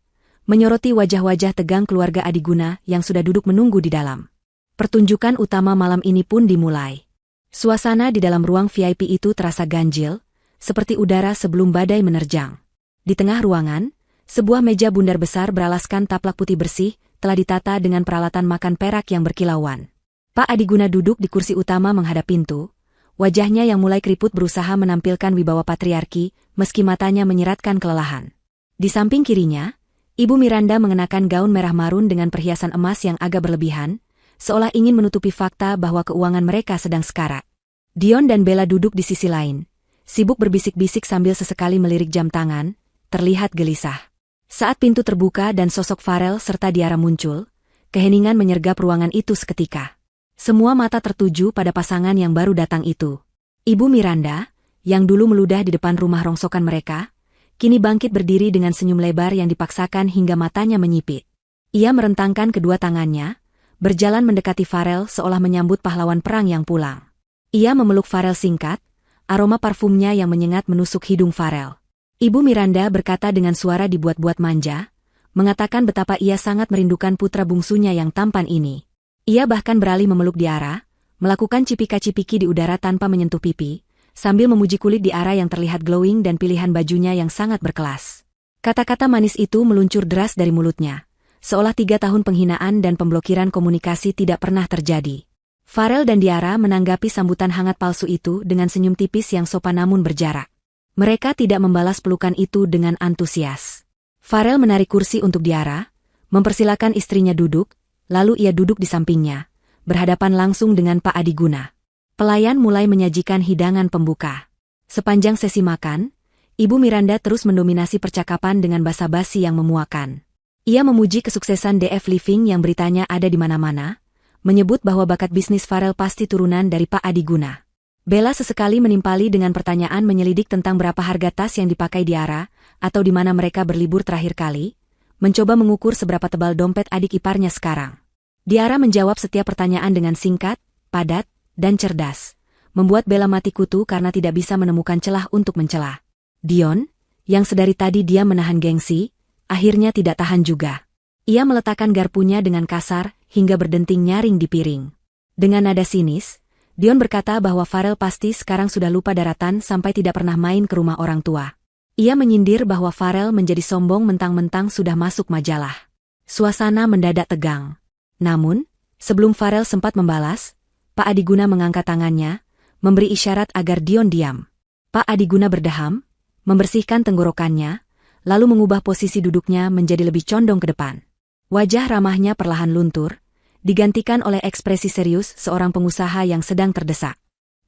menyoroti wajah-wajah tegang keluarga Adiguna yang sudah duduk menunggu di dalam. Pertunjukan utama malam ini pun dimulai. Suasana di dalam ruang VIP itu terasa ganjil, seperti udara sebelum badai menerjang. Di tengah ruangan, sebuah meja bundar besar beralaskan taplak putih bersih, telah ditata dengan peralatan makan perak yang berkilauan. Pak Adiguna duduk di kursi utama menghadap pintu, wajahnya yang mulai keriput berusaha menampilkan wibawa patriarki, meski matanya menyeratkan kelelahan. Di samping kirinya, Ibu Miranda mengenakan gaun merah marun dengan perhiasan emas yang agak berlebihan, seolah ingin menutupi fakta bahwa keuangan mereka sedang sekarat. Dion dan Bella duduk di sisi lain, sibuk berbisik-bisik sambil sesekali melirik jam tangan, terlihat gelisah. Saat pintu terbuka dan sosok Farel serta Diara muncul, keheningan menyergap ruangan itu seketika. Semua mata tertuju pada pasangan yang baru datang itu. Ibu Miranda, yang dulu meludah di depan rumah rongsokan mereka, kini bangkit berdiri dengan senyum lebar yang dipaksakan hingga matanya menyipit. Ia merentangkan kedua tangannya, berjalan mendekati Farel seolah menyambut pahlawan perang yang pulang. Ia memeluk Farel singkat, aroma parfumnya yang menyengat menusuk hidung Farel. Ibu Miranda berkata dengan suara dibuat-buat manja, mengatakan betapa ia sangat merindukan putra bungsunya yang tampan ini. Ia bahkan beralih memeluk Diara, melakukan cipika-cipiki di udara tanpa menyentuh pipi, sambil memuji kulit Diara yang terlihat glowing dan pilihan bajunya yang sangat berkelas. Kata-kata manis itu meluncur deras dari mulutnya, seolah 3 tahun penghinaan dan pemblokiran komunikasi tidak pernah terjadi. Farel dan Diara menanggapi sambutan hangat palsu itu dengan senyum tipis yang sopan namun berjarak. Mereka tidak membalas pelukan itu dengan antusias. Farel menarik kursi untuk Diara, mempersilakan istrinya duduk, lalu ia duduk di sampingnya, berhadapan langsung dengan Pak Adiguna. Pelayan mulai menyajikan hidangan pembuka. Sepanjang sesi makan, Ibu Miranda terus mendominasi percakapan dengan basa-basi yang memuakan. Ia memuji kesuksesan DF Living yang beritanya ada di mana-mana, menyebut bahwa bakat bisnis Farel pasti turunan dari Pak Adiguna. Bella sesekali menimpali dengan pertanyaan menyelidik tentang berapa harga tas yang dipakai Diara, atau di mana mereka berlibur terakhir kali, mencoba mengukur seberapa tebal dompet adik iparnya sekarang. Diara menjawab setiap pertanyaan dengan singkat, padat, dan cerdas, membuat Bella mati kutu karena tidak bisa menemukan celah untuk mencela. Dion, yang sedari tadi dia menahan gengsi, akhirnya tidak tahan juga. Ia meletakkan garpunya dengan kasar, hingga berdenting nyaring di piring. Dengan nada sinis, Dion berkata bahwa Farel pasti sekarang sudah lupa daratan sampai tidak pernah main ke rumah orang tua. Ia menyindir bahwa Farel menjadi sombong mentang-mentang sudah masuk majalah. Suasana mendadak tegang. Namun, sebelum Farel sempat membalas, Pak Adiguna mengangkat tangannya, memberi isyarat agar Dion diam. Pak Adiguna berdeham, membersihkan tenggorokannya, lalu mengubah posisi duduknya menjadi lebih condong ke depan. Wajah ramahnya perlahan luntur, digantikan oleh ekspresi serius seorang pengusaha yang sedang terdesak.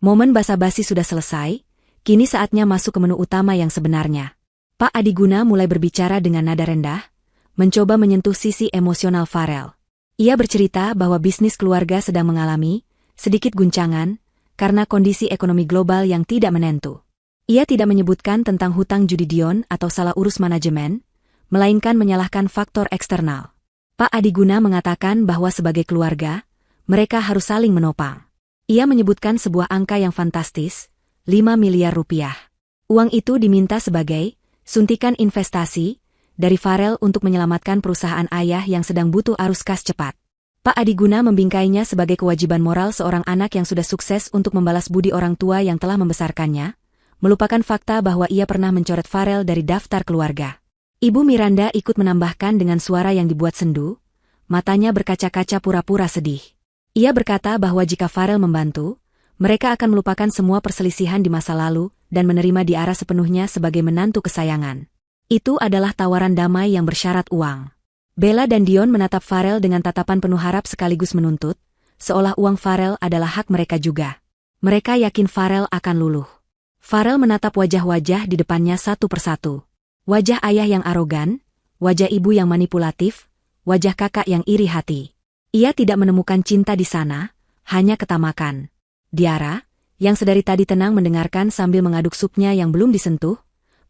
Momen basa-basi sudah selesai, kini saatnya masuk ke menu utama yang sebenarnya. Pak Adiguna mulai berbicara dengan nada rendah, mencoba menyentuh sisi emosional Farel. Ia bercerita bahwa bisnis keluarga sedang mengalami sedikit guncangan, karena kondisi ekonomi global yang tidak menentu. Ia tidak menyebutkan tentang hutang judi Dion atau salah urus manajemen, melainkan menyalahkan faktor eksternal. Pak Adiguna mengatakan bahwa sebagai keluarga, mereka harus saling menopang. Ia menyebutkan sebuah angka yang fantastis, 5 miliar rupiah. Uang itu diminta sebagai suntikan investasi dari Farel untuk menyelamatkan perusahaan ayah yang sedang butuh arus kas cepat. Pak Adiguna membingkainya sebagai kewajiban moral seorang anak yang sudah sukses untuk membalas budi orang tua yang telah membesarkannya, melupakan fakta bahwa ia pernah mencoret Farel dari daftar keluarga. Ibu Miranda ikut menambahkan dengan suara yang dibuat sendu, matanya berkaca-kaca pura-pura sedih. Ia berkata bahwa jika Farel membantu, mereka akan melupakan semua perselisihan di masa lalu dan menerima Diara sepenuhnya sebagai menantu kesayangan. Itu adalah tawaran damai yang bersyarat uang. Bella dan Dion menatap Farel dengan tatapan penuh harap sekaligus menuntut, seolah uang Farel adalah hak mereka juga. Mereka yakin Farel akan luluh. Farel menatap wajah-wajah di depannya satu persatu. Wajah ayah yang arogan, wajah ibu yang manipulatif, wajah kakak yang iri hati. Ia tidak menemukan cinta di sana, hanya ketamakan. Diara, yang sedari tadi tenang mendengarkan sambil mengaduk supnya yang belum disentuh,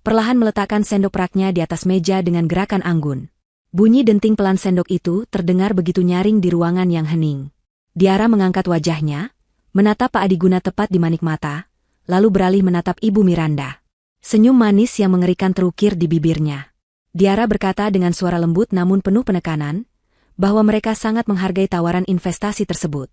perlahan meletakkan sendok peraknya di atas meja dengan gerakan anggun. Bunyi denting pelan sendok itu terdengar begitu nyaring di ruangan yang hening. Diara mengangkat wajahnya, menatap Pak Adiguna tepat di manik mata, lalu beralih menatap Ibu Miranda. Senyum manis yang mengerikan terukir di bibirnya. Diara berkata dengan suara lembut namun penuh penekanan, bahwa mereka sangat menghargai tawaran investasi tersebut.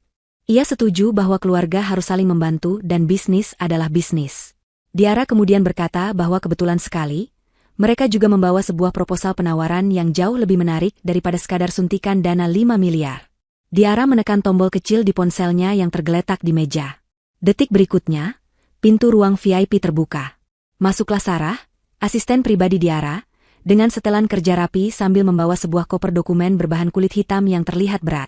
Ia setuju bahwa keluarga harus saling membantu dan bisnis adalah bisnis. Diara kemudian berkata bahwa kebetulan sekali, mereka juga membawa sebuah proposal penawaran yang jauh lebih menarik daripada sekadar suntikan dana 5 miliar. Diara menekan tombol kecil di ponselnya yang tergeletak di meja. Detik berikutnya, pintu ruang VIP terbuka. Masuklah Sarah, asisten pribadi Diara, dengan setelan kerja rapi sambil membawa sebuah koper dokumen berbahan kulit hitam yang terlihat berat.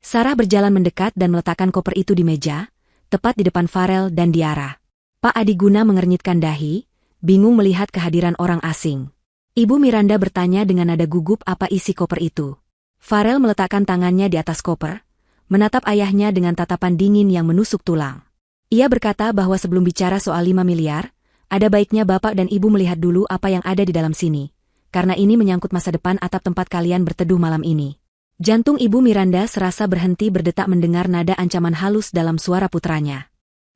Sarah berjalan mendekat dan meletakkan koper itu di meja, tepat di depan Farel dan Diara. Pak Adiguna mengernyitkan dahi, bingung melihat kehadiran orang asing. Ibu Miranda bertanya dengan nada gugup apa isi koper itu. Farel meletakkan tangannya di atas koper, menatap ayahnya dengan tatapan dingin yang menusuk tulang. Ia berkata bahwa sebelum bicara soal 5 miliar, ada baiknya Bapak dan Ibu melihat dulu apa yang ada di dalam sini, karena ini menyangkut masa depan atap tempat kalian berteduh malam ini. Jantung Ibu Miranda serasa berhenti berdetak mendengar nada ancaman halus dalam suara putranya.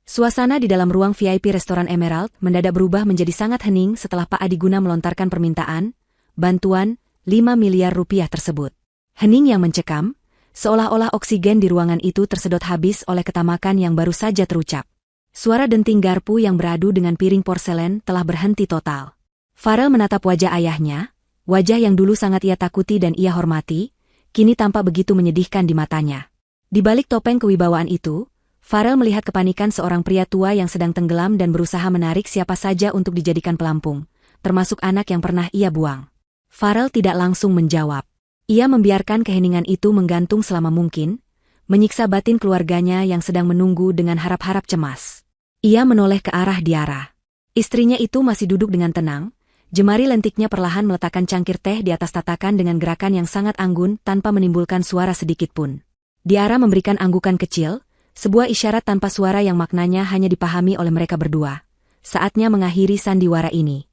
Suasana di dalam ruang VIP restoran Emerald mendadak berubah menjadi sangat hening setelah Pak Adiguna melontarkan permintaan, bantuan, 5 miliar rupiah tersebut. Hening yang mencekam, seolah-olah oksigen di ruangan itu tersedot habis oleh ketamakan yang baru saja terucap. Suara denting garpu yang beradu dengan piring porselen telah berhenti total. Farel menatap wajah ayahnya, wajah yang dulu sangat ia takuti dan ia hormati, kini tampak begitu menyedihkan di matanya. Di balik topeng kewibawaan itu, Farel melihat kepanikan seorang pria tua yang sedang tenggelam dan berusaha menarik siapa saja untuk dijadikan pelampung, termasuk anak yang pernah ia buang. Farel tidak langsung menjawab. Ia membiarkan keheningan itu menggantung selama mungkin, menyiksa batin keluarganya yang sedang menunggu dengan harap-harap cemas. Ia menoleh ke arah Diara. Istrinya itu masih duduk dengan tenang, jemari lentiknya perlahan meletakkan cangkir teh di atas tatakan dengan gerakan yang sangat anggun tanpa menimbulkan suara sedikit pun. Diara memberikan anggukan kecil, sebuah isyarat tanpa suara yang maknanya hanya dipahami oleh mereka berdua. Saatnya mengakhiri sandiwara ini.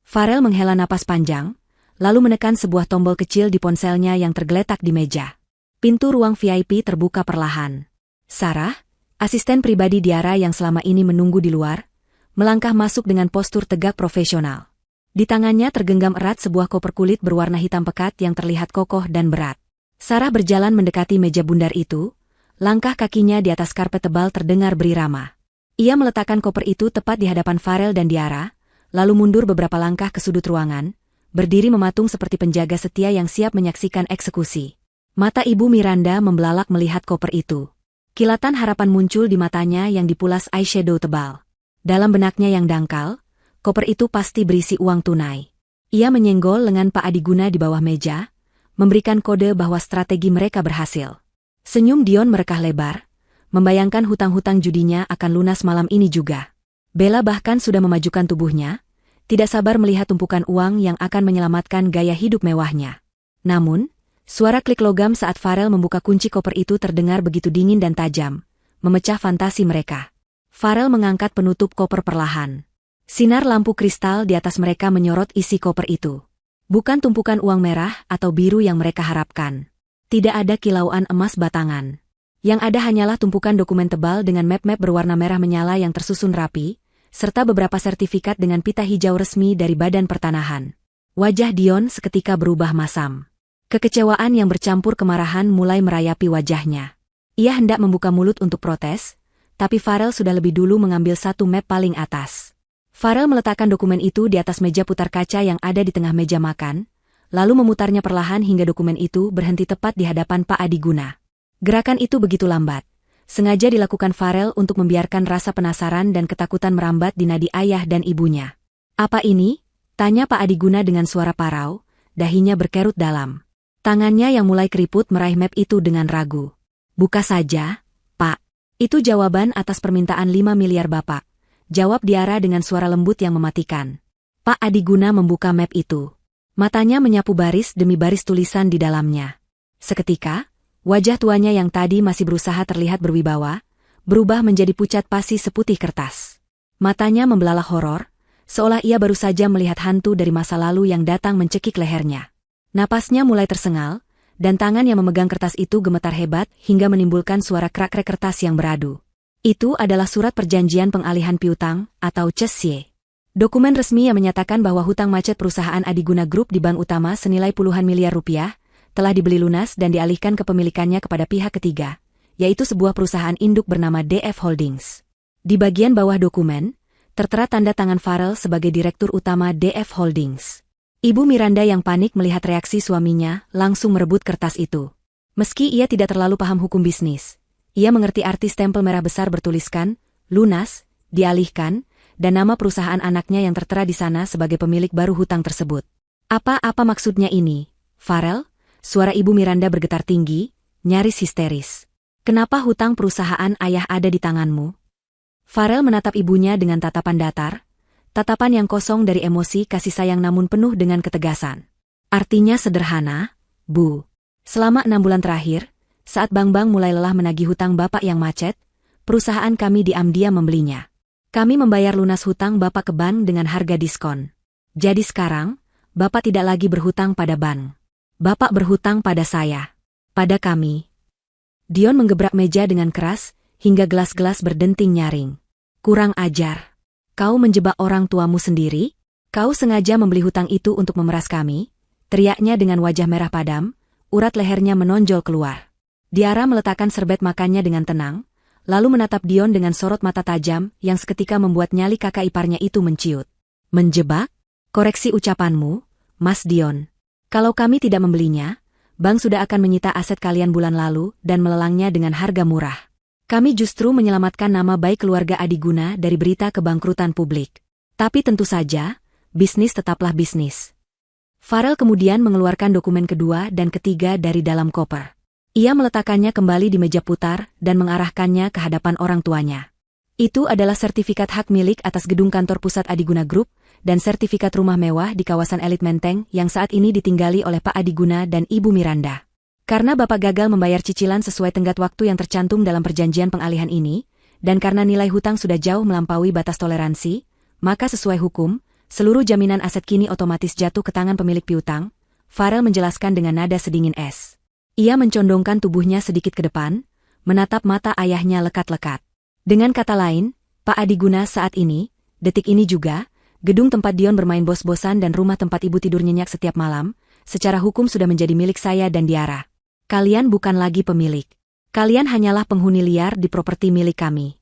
Farel menghela napas panjang, lalu menekan sebuah tombol kecil di ponselnya yang tergeletak di meja. Pintu ruang VIP terbuka perlahan. Sarah, asisten pribadi Diara yang selama ini menunggu di luar, melangkah masuk dengan postur tegak profesional. Di tangannya tergenggam erat sebuah koper kulit berwarna hitam pekat yang terlihat kokoh dan berat. Sarah berjalan mendekati meja bundar itu, langkah kakinya di atas karpet tebal terdengar berirama. Ia meletakkan koper itu tepat di hadapan Farel dan Diara, lalu mundur beberapa langkah ke sudut ruangan, berdiri mematung seperti penjaga setia yang siap menyaksikan eksekusi. Mata Ibu Miranda membelalak melihat koper itu. Kilatan harapan muncul di matanya yang dipulas eyeshadow tebal. Dalam benaknya yang dangkal, koper itu pasti berisi uang tunai. Ia menyenggol lengan Pak Adiguna di bawah meja, memberikan kode bahwa strategi mereka berhasil. Senyum Dion merekah lebar, membayangkan hutang-hutang judinya akan lunas malam ini juga. Bella bahkan sudah memajukan tubuhnya, tidak sabar melihat tumpukan uang yang akan menyelamatkan gaya hidup mewahnya. Namun, suara klik logam saat Farel membuka kunci koper itu terdengar begitu dingin dan tajam, memecah fantasi mereka. Farel mengangkat penutup koper perlahan. Sinar lampu kristal di atas mereka menyorot isi koper itu. Bukan tumpukan uang merah atau biru yang mereka harapkan. Tidak ada kilauan emas batangan. Yang ada hanyalah tumpukan dokumen tebal dengan map-map berwarna merah menyala yang tersusun rapi, serta beberapa sertifikat dengan pita hijau resmi dari Badan Pertanahan. Wajah Dion seketika berubah masam. Kekecewaan yang bercampur kemarahan mulai merayapi wajahnya. Ia hendak membuka mulut untuk protes, tapi Farel sudah lebih dulu mengambil satu map paling atas. Farel meletakkan dokumen itu di atas meja putar kaca yang ada di tengah meja makan, lalu memutarnya perlahan hingga dokumen itu berhenti tepat di hadapan Pak Adiguna. Gerakan itu begitu lambat. Sengaja dilakukan Farel untuk membiarkan rasa penasaran dan ketakutan merambat di nadi ayah dan ibunya. "Apa ini?" tanya Pak Adiguna dengan suara parau, dahinya berkerut dalam. Tangannya yang mulai keriput meraih map itu dengan ragu. "Buka saja, Pak." "Itu jawaban atas permintaan 5 miliar Bapak," jawab Diara dengan suara lembut yang mematikan. Pak Adiguna membuka map itu. Matanya menyapu baris demi baris tulisan di dalamnya. Seketika, wajah tuanya yang tadi masih berusaha terlihat berwibawa, berubah menjadi pucat pasi seputih kertas. Matanya membelalak horor, seolah ia baru saja melihat hantu dari masa lalu yang datang mencekik lehernya. Napasnya mulai tersengal, dan tangan yang memegang kertas itu gemetar hebat hingga menimbulkan suara krak-krak kertas yang beradu. Itu adalah surat perjanjian pengalihan piutang, atau CSY. Dokumen resmi yang menyatakan bahwa hutang macet perusahaan Adiguna Group di bank utama senilai puluhan miliar rupiah, telah dibeli lunas dan dialihkan kepemilikannya kepada pihak ketiga, yaitu sebuah perusahaan induk bernama DF Holdings. Di bagian bawah dokumen, tertera tanda tangan Farel sebagai direktur utama DF Holdings. Ibu Miranda yang panik melihat reaksi suaminya langsung merebut kertas itu. Meski ia tidak terlalu paham hukum bisnis, ia mengerti arti stempel merah besar bertuliskan, lunas, dialihkan, dan nama perusahaan anaknya yang tertera di sana sebagai pemilik baru hutang tersebut. Apa maksudnya ini, Farel? Suara Ibu Miranda bergetar tinggi, nyaris histeris. Kenapa hutang perusahaan ayah ada di tanganmu? Farel menatap ibunya dengan tatapan datar, tatapan yang kosong dari emosi kasih sayang namun penuh dengan ketegasan. Artinya sederhana, Bu. Selama 6 bulan terakhir, saat Bang mulai lelah menagih hutang Bapak yang macet, perusahaan kami diam-diam membelinya. Kami membayar lunas hutang Bapak ke bank dengan harga diskon. Jadi sekarang, Bapak tidak lagi berhutang pada bank. Bapak berhutang pada saya. Pada kami. Dion menggebrak meja dengan keras, hingga gelas-gelas berdenting nyaring. Kurang ajar. Kau menjebak orang tuamu sendiri? Kau sengaja membeli hutang itu untuk memeras kami? Teriaknya dengan wajah merah padam. Urat lehernya menonjol keluar. Diara meletakkan serbet makannya dengan tenang, lalu menatap Dion dengan sorot mata tajam yang seketika membuat nyali kakak iparnya itu menciut. Menjebak? Koreksi ucapanmu, Mas Dion. Kalau kami tidak membelinya, bank sudah akan menyita aset kalian bulan lalu dan melelangnya dengan harga murah. Kami justru menyelamatkan nama baik keluarga Adiguna dari berita kebangkrutan publik. Tapi tentu saja, bisnis tetaplah bisnis. Farel kemudian mengeluarkan dokumen kedua dan ketiga dari dalam koper. Ia meletakkannya kembali di meja putar dan mengarahkannya ke hadapan orang tuanya. Itu adalah sertifikat hak milik atas gedung kantor pusat Adiguna Group dan sertifikat rumah mewah di kawasan elit Menteng yang saat ini ditinggali oleh Pak Adiguna dan Ibu Miranda. Karena Bapak gagal membayar cicilan sesuai tenggat waktu yang tercantum dalam perjanjian pengalihan ini, dan karena nilai hutang sudah jauh melampaui batas toleransi, maka sesuai hukum, seluruh jaminan aset kini otomatis jatuh ke tangan pemilik piutang, Farel menjelaskan dengan nada sedingin es. Ia mencondongkan tubuhnya sedikit ke depan, menatap mata ayahnya lekat-lekat. Dengan kata lain, Pak Adiguna saat ini, detik ini juga, gedung tempat Dion bermain bos-bosan dan rumah tempat ibu tidur nyenyak setiap malam, secara hukum sudah menjadi milik saya dan Diara. Kalian bukan lagi pemilik. Kalian hanyalah penghuni liar di properti milik kami.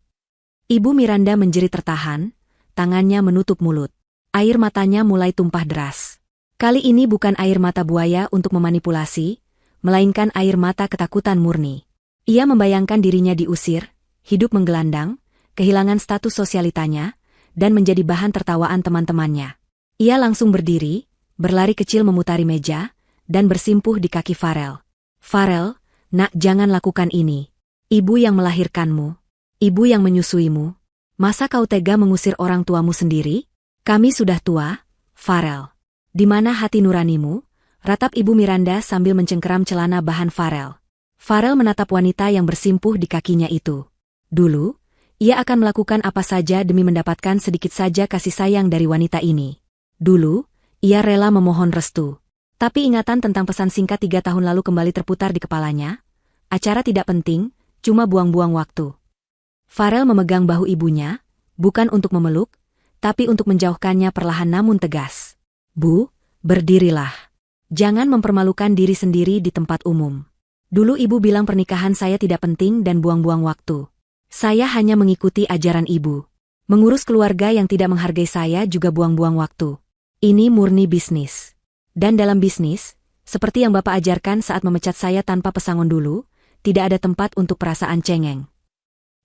Ibu Miranda menjerit tertahan, tangannya menutup mulut. Air matanya mulai tumpah deras. Kali ini bukan air mata buaya untuk memanipulasi, melainkan air mata ketakutan murni. Ia membayangkan dirinya diusir, hidup menggelandang, kehilangan status sosialitanya, dan menjadi bahan tertawaan teman-temannya. Ia langsung berdiri, berlari kecil memutari meja, dan bersimpuh di kaki Farel. Farel, nak jangan lakukan ini. Ibu yang melahirkanmu. Ibu yang menyusuimu. Masa kau tega mengusir orang tuamu sendiri? Kami sudah tua, Farel. Di mana hati nuranimu? Ratap Ibu Miranda sambil mencengkeram celana bahan Farel. Farel menatap wanita yang bersimpuh di kakinya itu. Dulu, ia akan melakukan apa saja demi mendapatkan sedikit saja kasih sayang dari wanita ini. Dulu, ia rela memohon restu. Tapi ingatan tentang pesan singkat 3 tahun lalu kembali terputar di kepalanya. Acara tidak penting, cuma buang-buang waktu. Farel memegang bahu ibunya, bukan untuk memeluk, tapi untuk menjauhkannya perlahan namun tegas. Bu, berdirilah. Jangan mempermalukan diri sendiri di tempat umum. Dulu ibu bilang pernikahan saya tidak penting dan buang-buang waktu. Saya hanya mengikuti ajaran ibu. Mengurus keluarga yang tidak menghargai saya juga buang-buang waktu. Ini murni bisnis. Dan dalam bisnis, seperti yang Bapak ajarkan saat memecat saya tanpa pesangon dulu, tidak ada tempat untuk perasaan cengeng.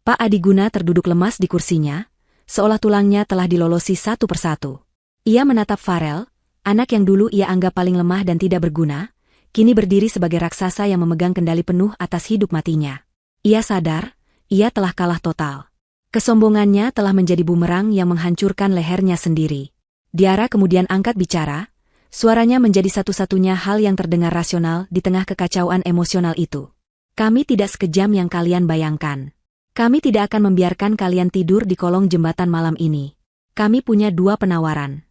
Pak Adiguna terduduk lemas di kursinya, seolah tulangnya telah dilolosi satu persatu. Ia menatap Farel, anak yang dulu ia anggap paling lemah dan tidak berguna, kini berdiri sebagai raksasa yang memegang kendali penuh atas hidup matinya. Ia sadar, ia telah kalah total. Kesombongannya telah menjadi bumerang yang menghancurkan lehernya sendiri. Diara kemudian angkat bicara, suaranya menjadi satu-satunya hal yang terdengar rasional di tengah kekacauan emosional itu. Kami tidak sekejam yang kalian bayangkan. Kami tidak akan membiarkan kalian tidur di kolong jembatan malam ini. Kami punya 2 penawaran.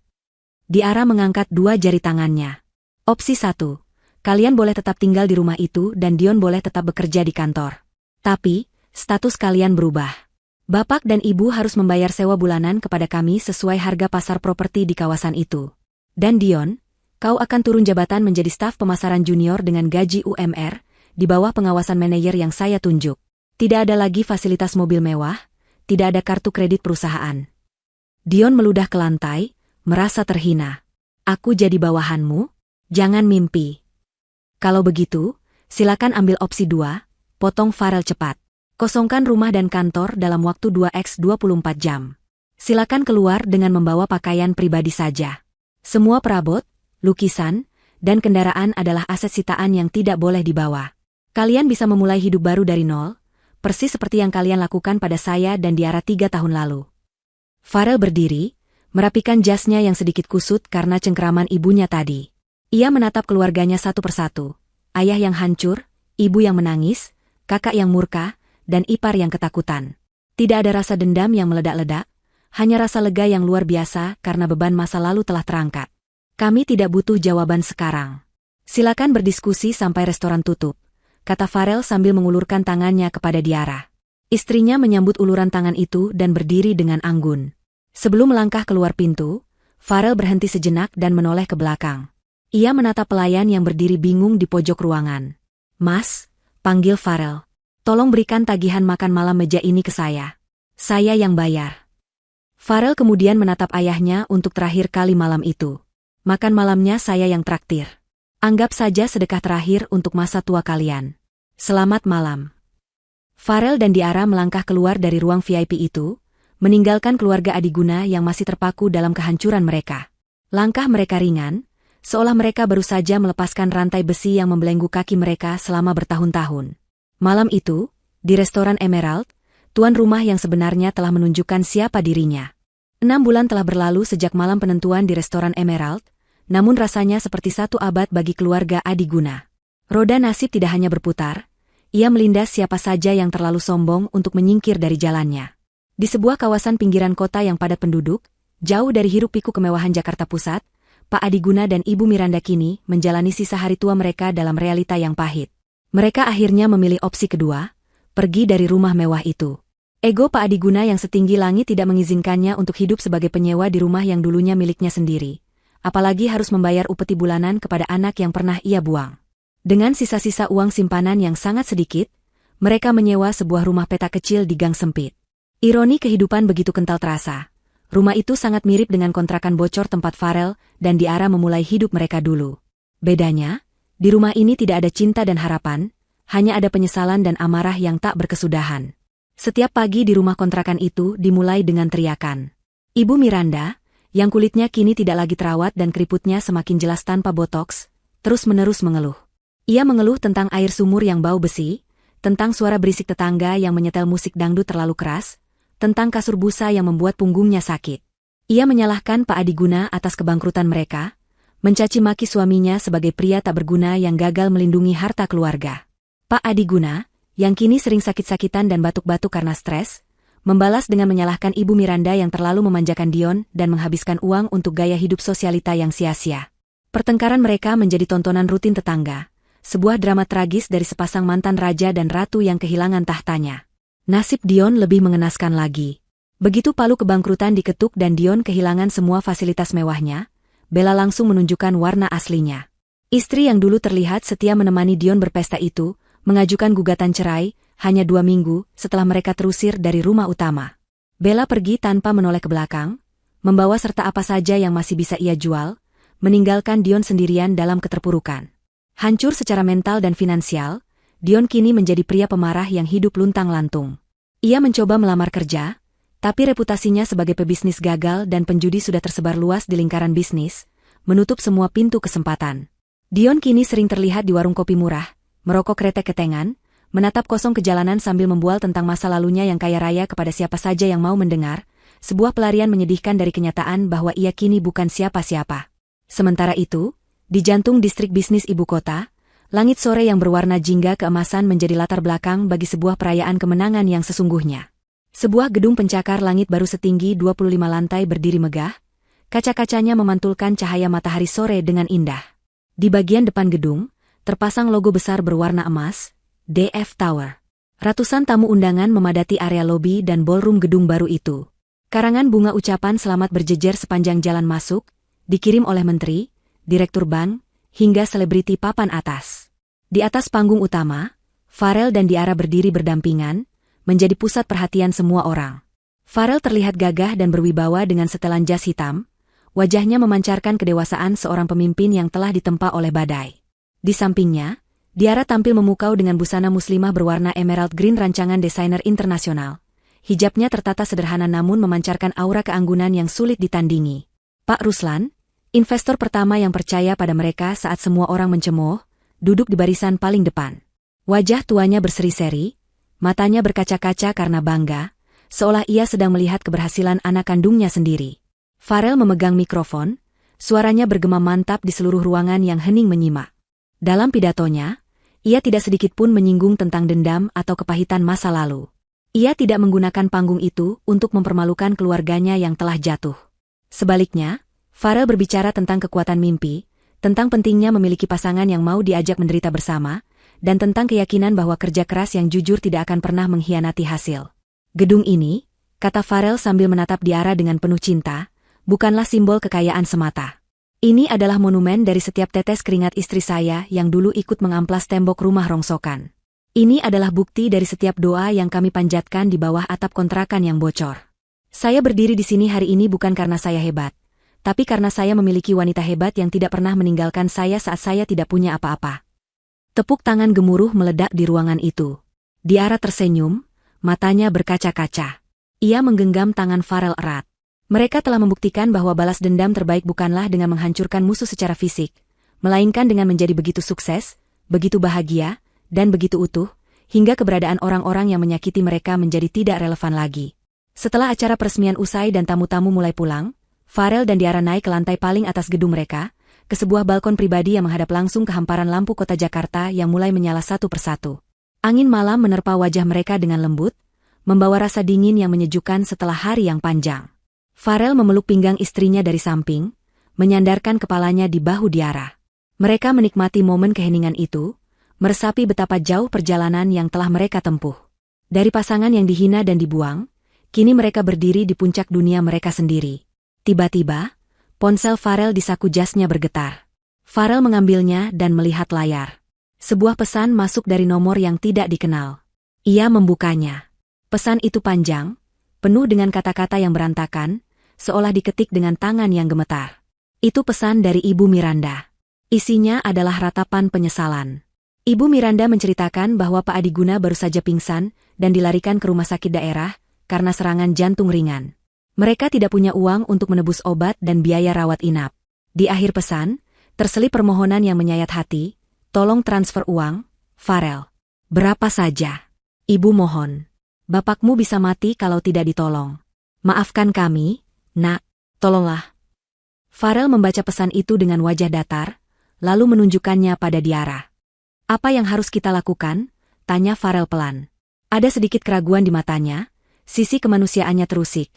Diara mengangkat 2 jari tangannya. Opsi 1. Kalian boleh tetap tinggal di rumah itu dan Dion boleh tetap bekerja di kantor. Tapi, status kalian berubah. Bapak dan Ibu harus membayar sewa bulanan kepada kami sesuai harga pasar properti di kawasan itu. Dan Dion, kau akan turun jabatan menjadi staf pemasaran junior dengan gaji UMR, di bawah pengawasan manajer yang saya tunjuk. Tidak ada lagi fasilitas mobil mewah, tidak ada kartu kredit perusahaan. Dion meludah ke lantai, merasa terhina. Aku jadi bawahanmu? Jangan mimpi. Kalau begitu, silakan ambil opsi 2, potong Farel cepat. Kosongkan rumah dan kantor dalam waktu 2x 24 jam. Silakan keluar dengan membawa pakaian pribadi saja. Semua perabot, lukisan, dan kendaraan adalah aset sitaan yang tidak boleh dibawa. Kalian bisa memulai hidup baru dari nol, persis seperti yang kalian lakukan pada saya dan Diara 3 tahun lalu. Farel berdiri, merapikan jasnya yang sedikit kusut karena cengkeraman ibunya tadi. Ia menatap keluarganya satu persatu. Ayah yang hancur, ibu yang menangis, kakak yang murka, dan ipar yang ketakutan. Tidak ada rasa dendam yang meledak-ledak, hanya rasa lega yang luar biasa karena beban masa lalu telah terangkat. Kami tidak butuh jawaban sekarang. Silakan berdiskusi sampai restoran tutup, kata Farel sambil mengulurkan tangannya kepada Diara. Istrinya menyambut uluran tangan itu dan berdiri dengan anggun. Sebelum melangkah keluar pintu, Farel berhenti sejenak dan menoleh ke belakang. Ia menatap pelayan yang berdiri bingung di pojok ruangan. Mas, panggil Farel. Tolong berikan tagihan makan malam meja ini ke saya. Saya yang bayar. Farel kemudian menatap ayahnya untuk terakhir kali malam itu. Makan malamnya saya yang traktir. Anggap saja sedekah terakhir untuk masa tua kalian. Selamat malam. Farel dan Diara melangkah keluar dari ruang VIP itu, meninggalkan keluarga Adiguna yang masih terpaku dalam kehancuran mereka. Langkah mereka ringan, seolah mereka baru saja melepaskan rantai besi yang membelenggu kaki mereka selama bertahun-tahun. Malam itu, di restoran Emerald, tuan rumah yang sebenarnya telah menunjukkan siapa dirinya. 6 bulan telah berlalu sejak malam penentuan di restoran Emerald, namun rasanya seperti 1 abad bagi keluarga Adiguna. Roda nasib tidak hanya berputar, ia melindas siapa saja yang terlalu sombong untuk menyingkir dari jalannya. Di sebuah kawasan pinggiran kota yang padat penduduk, jauh dari hiruk-pikuk kemewahan Jakarta Pusat, Pak Adiguna dan Ibu Miranda kini menjalani sisa hari tua mereka dalam realita yang pahit. Mereka akhirnya memilih opsi kedua, pergi dari rumah mewah itu. Ego Pak Adiguna yang setinggi langit tidak mengizinkannya untuk hidup sebagai penyewa di rumah yang dulunya miliknya sendiri. Apalagi harus membayar upeti bulanan kepada anak yang pernah ia buang. Dengan sisa-sisa uang simpanan yang sangat sedikit, mereka menyewa sebuah rumah petak kecil di gang sempit. Ironi kehidupan begitu kental terasa. Rumah itu sangat mirip dengan kontrakan bocor tempat Farel dan Diara memulai hidup mereka dulu. Bedanya, di rumah ini tidak ada cinta dan harapan, hanya ada penyesalan dan amarah yang tak berkesudahan. Setiap pagi di rumah kontrakan itu dimulai dengan teriakan. Ibu Miranda, yang kulitnya kini tidak lagi terawat dan keriputnya semakin jelas tanpa botoks, terus-menerus mengeluh. Ia mengeluh tentang air sumur yang bau besi, tentang suara berisik tetangga yang menyetel musik dangdut terlalu keras, tentang kasur busa yang membuat punggungnya sakit. Ia menyalahkan Pak Adiguna atas kebangkrutan mereka, mencaci maki suaminya sebagai pria tak berguna yang gagal melindungi harta keluarga. Pak Adiguna, yang kini sering sakit-sakitan dan batuk-batuk karena stres, membalas dengan menyalahkan Ibu Miranda yang terlalu memanjakan Dion dan menghabiskan uang untuk gaya hidup sosialita yang sia-sia. Pertengkaran mereka menjadi tontonan rutin tetangga, sebuah drama tragis dari sepasang mantan raja dan ratu yang kehilangan tahtanya. Nasib Dion lebih mengenaskan lagi. Begitu palu kebangkrutan diketuk dan Dion kehilangan semua fasilitas mewahnya, Bella langsung menunjukkan warna aslinya. Istri yang dulu terlihat setia menemani Dion berpesta itu, mengajukan gugatan cerai, hanya 2 minggu setelah mereka terusir dari rumah utama. Bella pergi tanpa menoleh ke belakang, membawa serta apa saja yang masih bisa ia jual, meninggalkan Dion sendirian dalam keterpurukan. Hancur secara mental dan finansial, Dion kini menjadi pria pemarah yang hidup luntang-lantung. Ia mencoba melamar kerja, tapi reputasinya sebagai pebisnis gagal dan penjudi sudah tersebar luas di lingkaran bisnis, menutup semua pintu kesempatan. Dion kini sering terlihat di warung kopi murah, merokok kretek-ketengan, menatap kosong kejalanan sambil membual tentang masa lalunya yang kaya raya kepada siapa saja yang mau mendengar, sebuah pelarian menyedihkan dari kenyataan bahwa ia kini bukan siapa-siapa. Sementara itu, di jantung distrik bisnis ibu kota, langit sore yang berwarna jingga keemasan menjadi latar belakang bagi sebuah perayaan kemenangan yang sesungguhnya. Sebuah gedung pencakar langit baru setinggi 25 lantai berdiri megah, kaca-kacanya memantulkan cahaya matahari sore dengan indah. Di bagian depan gedung, terpasang logo besar berwarna emas, DF Tower. Ratusan tamu undangan memadati area lobi dan ballroom gedung baru itu. Karangan bunga ucapan selamat berjejer sepanjang jalan masuk, dikirim oleh menteri, direktur bank, hingga selebriti papan atas. Di atas panggung utama, Farel dan Diara berdiri berdampingan, menjadi pusat perhatian semua orang. Farel terlihat gagah dan berwibawa dengan setelan jas hitam, wajahnya memancarkan kedewasaan seorang pemimpin yang telah ditempa oleh badai. Di sampingnya, Diara tampil memukau dengan busana muslimah berwarna emerald green rancangan desainer internasional. Hijabnya tertata sederhana namun memancarkan aura keanggunan yang sulit ditandingi. Pak Ruslan, investor pertama yang percaya pada mereka saat semua orang mencemooh, duduk di barisan paling depan. Wajah tuanya berseri-seri, matanya berkaca-kaca karena bangga, seolah ia sedang melihat keberhasilan anak kandungnya sendiri. Farel memegang mikrofon, suaranya bergema mantap di seluruh ruangan yang hening menyimak. Dalam pidatonya, ia tidak sedikit pun menyinggung tentang dendam atau kepahitan masa lalu. Ia tidak menggunakan panggung itu untuk mempermalukan keluarganya yang telah jatuh. Sebaliknya, Farel berbicara tentang kekuatan mimpi, tentang pentingnya memiliki pasangan yang mau diajak menderita bersama, dan tentang keyakinan bahwa kerja keras yang jujur tidak akan pernah mengkhianati hasil. Gedung ini, kata Farel sambil menatap Diara dengan penuh cinta, bukanlah simbol kekayaan semata. Ini adalah monumen dari setiap tetes keringat istri saya yang dulu ikut mengamplas tembok rumah rongsokan. Ini adalah bukti dari setiap doa yang kami panjatkan di bawah atap kontrakan yang bocor. Saya berdiri di sini hari ini bukan karena saya hebat, tapi karena saya memiliki wanita hebat yang tidak pernah meninggalkan saya saat saya tidak punya apa-apa. Tepuk tangan gemuruh meledak di ruangan itu. Diara tersenyum, matanya berkaca-kaca. Ia menggenggam tangan Farel erat. Mereka telah membuktikan bahwa balas dendam terbaik bukanlah dengan menghancurkan musuh secara fisik, melainkan dengan menjadi begitu sukses, begitu bahagia, dan begitu utuh, hingga keberadaan orang-orang yang menyakiti mereka menjadi tidak relevan lagi. Setelah acara peresmian usai dan tamu-tamu mulai pulang, Farel dan Diara naik ke lantai paling atas gedung mereka, ke sebuah balkon pribadi yang menghadap langsung ke hamparan lampu kota Jakarta yang mulai menyala satu persatu. Angin malam menerpa wajah mereka dengan lembut, membawa rasa dingin yang menyejukkan setelah hari yang panjang. Farel memeluk pinggang istrinya dari samping, menyandarkan kepalanya di bahu Diara. Mereka menikmati momen keheningan itu, meresapi betapa jauh perjalanan yang telah mereka tempuh. Dari pasangan yang dihina dan dibuang, kini mereka berdiri di puncak dunia mereka sendiri. Tiba-tiba, ponsel Farel di saku jasnya bergetar. Farel mengambilnya dan melihat layar. Sebuah pesan masuk dari nomor yang tidak dikenal. Ia membukanya. Pesan itu panjang, penuh dengan kata-kata yang berantakan, seolah diketik dengan tangan yang gemetar. Itu pesan dari Ibu Miranda. Isinya adalah ratapan penyesalan. Ibu Miranda menceritakan bahwa Pak Adiguna baru saja pingsan dan dilarikan ke rumah sakit daerah karena serangan jantung ringan. Mereka tidak punya uang untuk menebus obat dan biaya rawat inap. Di akhir pesan, terselip permohonan yang menyayat hati, tolong transfer uang, Farel. Berapa saja. Ibu mohon. Bapakmu bisa mati kalau tidak ditolong. Maafkan kami, nak, tolonglah. Farel membaca pesan itu dengan wajah datar, lalu menunjukkannya pada Diara. Apa yang harus kita lakukan? Tanya Farel pelan. Ada sedikit keraguan di matanya, sisi kemanusiaannya terusik.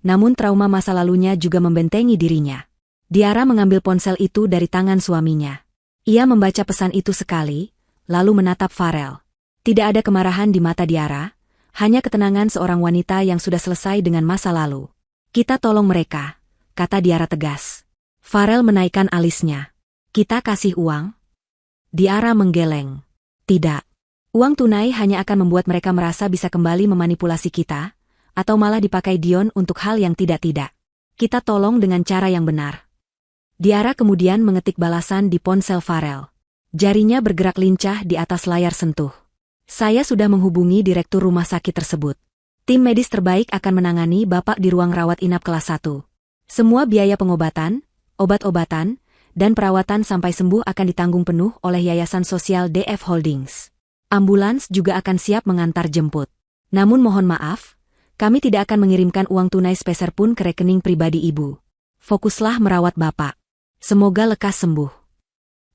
Namun trauma masa lalunya juga membentengi dirinya. Diara mengambil ponsel itu dari tangan suaminya. Ia membaca pesan itu sekali, lalu menatap Farel. Tidak ada kemarahan di mata Diara, hanya ketenangan seorang wanita yang sudah selesai dengan masa lalu. Kita tolong mereka, kata Diara tegas. Farel menaikkan alisnya. Kita kasih uang? Diara menggeleng. Tidak. Uang tunai hanya akan membuat mereka merasa bisa kembali memanipulasi kita, atau malah dipakai Dion untuk hal yang tidak-tidak. Kita tolong dengan cara yang benar. Diara kemudian mengetik balasan di ponsel Farel. Jarinya bergerak lincah di atas layar sentuh. Saya sudah menghubungi direktur rumah sakit tersebut. Tim medis terbaik akan menangani Bapak di ruang rawat inap kelas 1. Semua biaya pengobatan, obat-obatan, dan perawatan sampai sembuh akan ditanggung penuh oleh Yayasan Sosial DF Holdings. Ambulans juga akan siap mengantar jemput. Namun mohon maaf, kami tidak akan mengirimkan uang tunai sepeser pun ke rekening pribadi Ibu. Fokuslah merawat Bapak. Semoga lekas sembuh.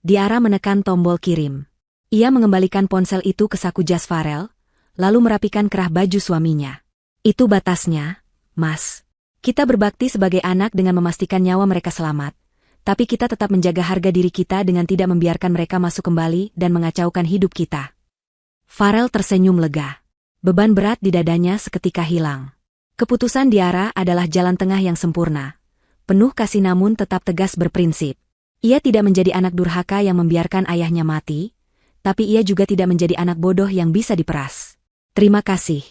Diara menekan tombol kirim. Ia mengembalikan ponsel itu ke saku jas Farel, lalu merapikan kerah baju suaminya. Itu batasnya, Mas. Kita berbakti sebagai anak dengan memastikan nyawa mereka selamat. Tapi kita tetap menjaga harga diri kita dengan tidak membiarkan mereka masuk kembali dan mengacaukan hidup kita. Farel tersenyum lega. Beban berat di dadanya seketika hilang. Keputusan Diara adalah jalan tengah yang sempurna. Penuh kasih namun tetap tegas berprinsip. Ia tidak menjadi anak durhaka yang membiarkan ayahnya mati, tapi ia juga tidak menjadi anak bodoh yang bisa diperas. Terima kasih,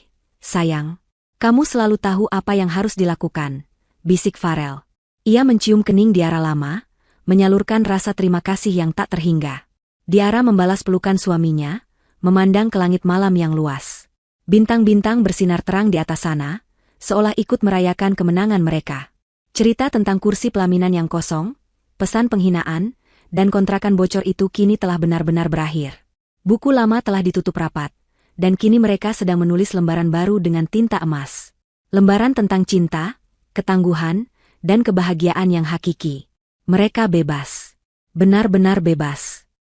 sayang. Kamu selalu tahu apa yang harus dilakukan, bisik Farel. Ia mencium kening Diara lama, menyalurkan rasa terima kasih yang tak terhingga. Diara membalas pelukan suaminya, memandang ke langit malam yang luas. Bintang-bintang bersinar terang di atas sana, seolah ikut merayakan kemenangan mereka. Cerita tentang kursi pelaminan yang kosong, pesan penghinaan, dan kontrakan bocor itu kini telah benar-benar berakhir. Buku lama telah ditutup rapat, dan kini mereka sedang menulis lembaran baru dengan tinta emas. Lembaran tentang cinta, ketangguhan, dan kebahagiaan yang hakiki. Mereka bebas. Benar-benar bebas.